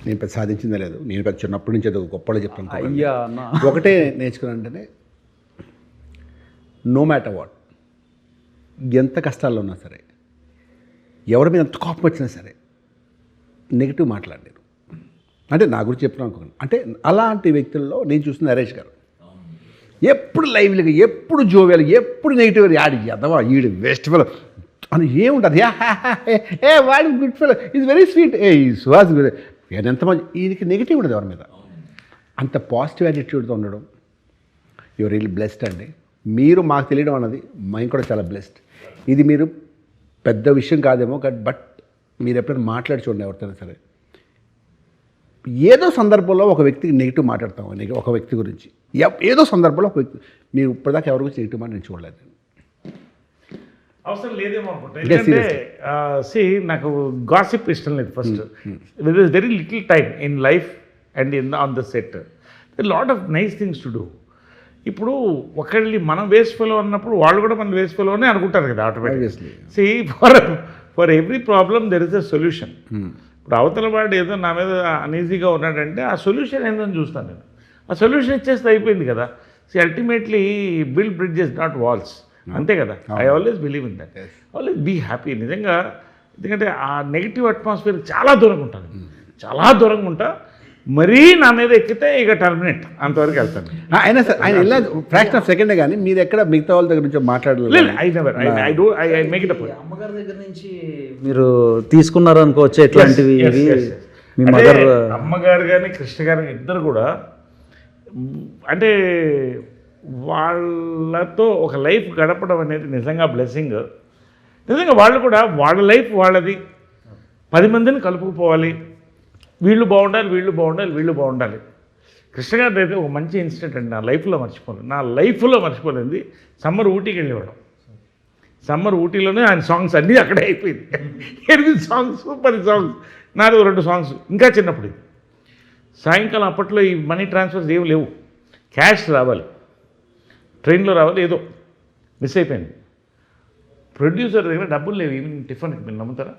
నేను పెద్ద సాధించిందే లేదు. నేను పెద్ద చిన్నప్పటి నుంచి ఏదో గొప్పగా చెప్తాను. అయ్యా ఒకటే నేర్చుకున్నానంటేనే నో మ్యాటర్ వాట్, ఎంత కష్టాల్లో ఉన్నా సరే, ఎవరి మీద ఎంత కోపం వచ్చినా సరే నెగిటివ్ మాట్లాడలేరు. అంటే నా గురించి చెప్తున్నాను అనుకోండి. అంటే అలాంటి వ్యక్తుల్లో నేను చూసిన నరేష్ గారు ఎప్పుడు లైవ్లీగా, ఎప్పుడు జోవేలు, ఎప్పుడు నెగిటివ్, యాడ్ ఎదవా ఈడు వేస్ట్ ఫెలో అని ఏముంటుంది. ఏ వాడి good fellow is very sweet, ఏ ఈ సుహాస్ ఎంత మంచి, ఈయనకి నెగిటివ్ ఉండదు ఎవరి మీద. అంత పాజిటివ్ యాటిట్యూడ్తో ఉండడం యువర్ రియల్ బ్లెస్డ్ అండి. మీరు మాకు తెలియడం అన్నది మేము కూడా చాలా బ్లెస్డ్. ఇది మీరు పెద్ద విషయం కాదేమో, బట్ మీరు ఎప్పుడైనా మాట్లాడి చూడండి ఎవరితోనే సరే, ఏదో సందర్భంలో ఒక వ్యక్తికి నెగిటివ్ మాట్లాడతాం, ఒక వ్యక్తి గురించి ఏదో సందర్భంలో ఒక వ్యక్తి, మీరు ఇప్పటిదాకా ఎవరి గురించి నెగిటివ్ మాట నేను చూడలేదు. అవసరం లేదేమో అనుకుంటా. ఎందుకంటే నాకు గాసిప్ ఇష్టం లేదు. First with is very little time in life and on the set lot of nice things to do. ఇప్పుడు ఒకళ్ళని మనం వేస్ట్ ఫెలో అన్నప్పుడు వాళ్ళు కూడా మనం వేస్ట్ ఫెలో అని అనుకుంటారు కదా automatically. For every problem there is a solution. ఇప్పుడు అవతల వాడు ఏదో నా మీద అనీజీగా ఉన్నాడంటే ఆ సొల్యూషన్ ఏందని చూస్తాను నేను. ఆ సొల్యూషన్ ఇచ్చేస్తే అయిపోయింది కదా. Ultimately build bridges not walls, అంతే కదా. I always believe in that. Always be happy నిజంగా. ఎందుకంటే ఆ నెగిటివ్ అట్మాస్ఫియర్ చాలా దూరంగా ఉంటాను, చాలా దూరంగా ఉంటా. మరీ నా మీద ఎక్కితే ఇక టర్మినేట్, అంతవరకు వెళ్తాను. అయినా సార్ ఆయన ఇలా ఫ్రాక్షన్ ఆఫ్ సెకండే కానీ మీరు ఎక్కడ మిగతా వాళ్ళ దగ్గర నుంచి మాట్లాడలేదు. అమ్మగారి దగ్గర నుంచి మీరు తీసుకున్నారు అనుకోవచ్చు ఎట్లాంటివి? మీ మదర్, అమ్మగారు కానీ కృష్ణ గారు ఇద్దరు కూడా అంటే వాళ్ళతో ఒక లైఫ్ గడపడం అనేది నిజంగా బ్లెస్సింగ్. నిజంగా వాళ్ళు కూడా వాళ్ళ లైఫ్ వాళ్ళది, 10 మందిని కలుపుకుపోవాలి, వీళ్ళు బాగుండాలి, వీళ్ళు బాగుండాలి, వీళ్ళు బాగుండాలి. కృష్ణ గారి అయితే ఒక మంచి ఇన్సిడెంట్ అండి, నా లైఫ్లో మర్చిపోలేదు. సమ్మర్ ఊటీకి వెళ్ళేవాడు. సమ్మర్ ఊటీలోనే ఆయన సాంగ్స్ అన్నీ అక్కడే అయిపోయింది. 8 సాంగ్స్, 10 సాంగ్స్, నాది 2 సాంగ్స్ ఇంకా చిన్నప్పుడు. సాయంకాలం అప్పట్లో ఈ మనీ ట్రాన్స్ఫర్స్ ఏమి లేవు, క్యాష్ రావాలి, ట్రైన్లో రావాలి, ఏదో మిస్ అయిపోయింది. ప్రొడ్యూసర్ దగ్గర డబ్బులు లేవు ఈవినింగ్ టిఫిన్కి, మీరు నమ్ముతారా?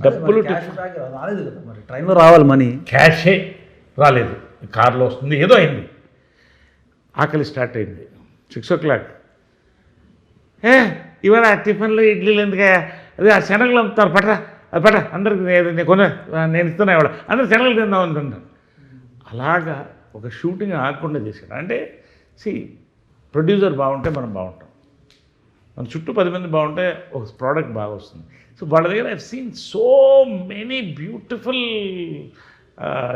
డబ్బులు రాలేదు కదా మరి, ట్రైన్లో రావాలి మనీ. క్యాషే రాలేదు, కార్లో వస్తుంది, ఏదో అయింది. ఆకలి స్టార్ట్ అయింది 6 o'clock. ఇవాళ టిఫిన్లు ఇడ్లీలు ఎందుకే, అదే ఆ శనగలు అమ్ముతారు, పట్రా అది పట్రా, అందరికి నేను ఇస్తున్నా ఇవాళ, అందరు శనగలు తిందాం అనుకుంటాను. అలాగా ఒక షూటింగ్ ఆగకుండా చేశాడు. అంటే ప్రొడ్యూసర్ బాగుంటే మనం బాగుంటాం, మన చుట్టూ 10 మంది బాగుంటే ఒక ప్రోడక్ట్ బాగా వస్తుంది. సో వాళ్ళ దగ్గర I've seen so many beautiful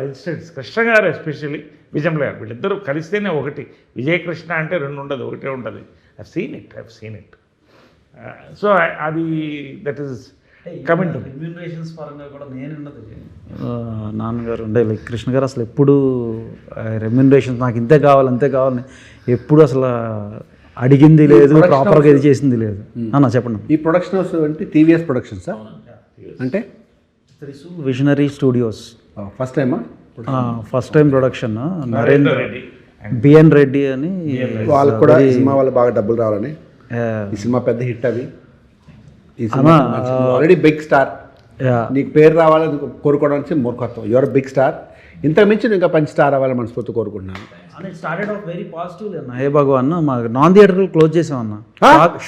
incidents. Krishna గారు ఎస్పెషల్లీ, విజయంలో గారు, వీళ్ళిద్దరూ కలిస్తేనే ఒకటి. విజయకృష్ణ అంటే 2 ఉండదు, ఒకటే ఉంటుంది. I've seen it. సో అది that is coming to remunerations పరంగా కూడా నేను నాన్నగారు ఉండే లైక్ కృష్ణ గారు అసలు ఎప్పుడు రెమ్యూనరేషన్స్ నాకు ఇంతే కావాలి అంతే కావాలని ఎప్పుడు అసలు అడిగింది లేదు, ప్రాపర్గా ఇది చేసింది లేదు. అన్న చెప్పండి. ఈ ప్రొడక్షన్ హౌస్ అంటే టీవీఎస్ ప్రొడక్షన్స్ అంటే విజనరీ స్టూడియోస్ ఫస్ట్ టైమా? First time production. Narendra BN Reddy అని, వాళ్ళకి కూడా ఈ సినిమా వాళ్ళు బాగా డబ్బులు రావాలని, ఈ సినిమా పెద్ద హిట్ అవి, ఈ సినిమా ఆల్రెడీ బిగ్ స్టార్, నీకు పేరు రావాలని కోరుకోవడానికి మూర్ఖత్వం. యువర్ బిగ్ స్టార్, ఇంతకు మించి నువ్వు ఇంకా మంచి స్టార్ అవ్వాలని మనస్ఫూర్తి కోరుకుంటున్నాను. స్టార్టెడ్ ఆఫ్ వెరీ పాజిటివ్ అన్న. హే భగవాన్, మా నాన్ థియేటర్లు క్లోజ్ చేసామన్న,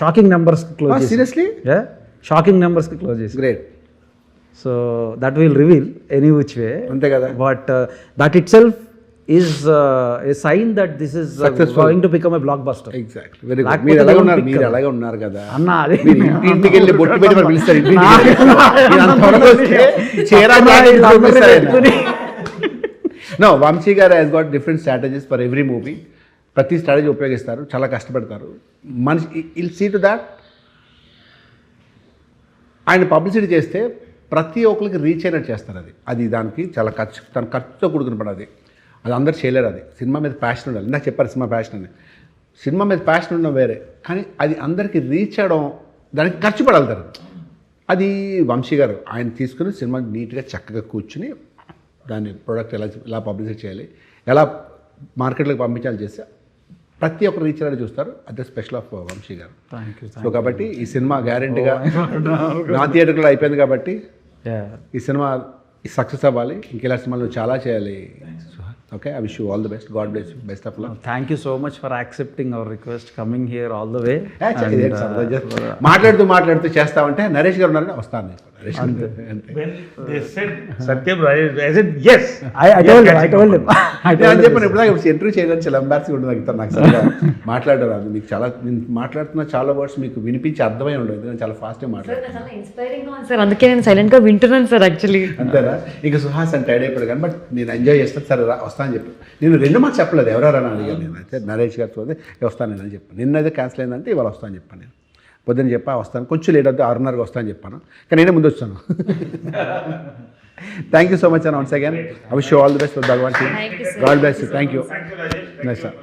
షాకింగ్ నెంబర్స్ క్లోజ్ చేసాం. సీరియస్లీ? షాకింగ్ నెంబర్స్కి క్లోజ్ చేసాం. Great. So that will reveal any which way, అంతే కదా. But that it self is a sign that this is going to become a blockbuster. Exactly. Very good. మీరు అలాగే ఉన్నారు కదా అన్న. అదే ఇంటికి వెళ్ళి బొట్టు పెట్టి మరి పిలుస్తారు. నో, వంశీ గారు he's got different strategies for every movie. ప్రతి స్ట్రాటజీ ఉపయోగిస్తారు, చాలా కష్టపడతారు. మనిషి ఇల్ సీ టు దాట్. ఆయన పబ్లిసిటీ చేస్తే ప్రతి ఒక్కరికి రీచ్ అయినట్టు చేస్తారు. అది దానికి చాలా ఖర్చుతో కూడుకున్న పని. అది అందరు చేయలేరు. అది సినిమా మీద ప్యాషన్ ఉండాలి. నాకు చెప్పారు సినిమా ప్యాషన్ అని. సినిమా మీద ప్యాషన్ ఉండడం వేరే, కానీ అది అందరికీ రీచ్ అవ్వడం, దానికి ఖర్చు పడగలుగుతారు. అది వంశీ గారు ఆయన తీసుకుని సినిమా నీట్గా చక్కగా కూర్చుని దాని ప్రోడక్ట్ ఎలా పబ్లిసిటీ చేయాలి, ఎలా మార్కెట్లోకి పంపించాలి చేస్తే ప్రతి ఒక్కరు రీచ్ అయ్యేది చూస్తారు. అదే స్పెషల్ ఆఫ్ వంశీ గారు. సో కాబట్టి ఈ సినిమా గ్యారెంటీగా నా థియేటర్లో అయిపోయింది. కాబట్టి ఈ సినిమా సక్సెస్ అవ్వాలి. ఇంకెలా సినిమాలు చాలా చేయాలి. Okay, I wish you all the best. God bless you. Best of luck. Thank you so much for accepting hour request, coming here all the way. మాట్లాడుతూ చేస్తామంటే నరేష్ గారు ఉన్నారని వస్తాను. సత్యం చెప్పాను ఇప్పుడు ఇంటర్వ్యూ చేయడానికి చాలా ఎంబారసింగ్ ఉంటుంది. నాకు సరిగా మాట్లాడారు. మీకు చాలా, నేను మాట్లాడుతున్న చాలా వర్డ్స్ మీకు వినిపించి అర్థమై ఉండదు, ఎందుకంటే చాలా ఫాస్ట్గా మాట్లాడుతున్నాను. అందుకే నేను సైలెంట్గా వింటున్నాను సార్. యాక్చువల్లీ అంతేనా? ఇక సుహాస్ అని టైడ్ అయిపోయాడు కానీ, బట్ నేను ఎంజాయ్ చేస్తాను. సరే వస్తాను అని చెప్పి నేను 2 మాకు చెప్పలేదు. ఎవరెవరని అడిగాను నేను. అయితే నరేష్ గారితో వస్తాను నేను అని చెప్పాను. నిన్నైతే క్యాన్సిల్ అయిందంటే ఇవాళ వస్తాను చెప్పాను. నేను పొద్దున్న చెప్పా వస్తాను, కొంచెం లేట్ అవుతుంది, 6:30కి వస్తాను చెప్పాను, కానీ నేనే ముందు వచ్చాను. Thank you so much and once again I wish you all the best for Bhagwan. God bless you. Thank you. Nice sir.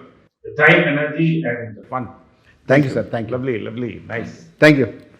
Time, energy and fun. Thank you sir. Thank you. Lovely, nice. Thank you.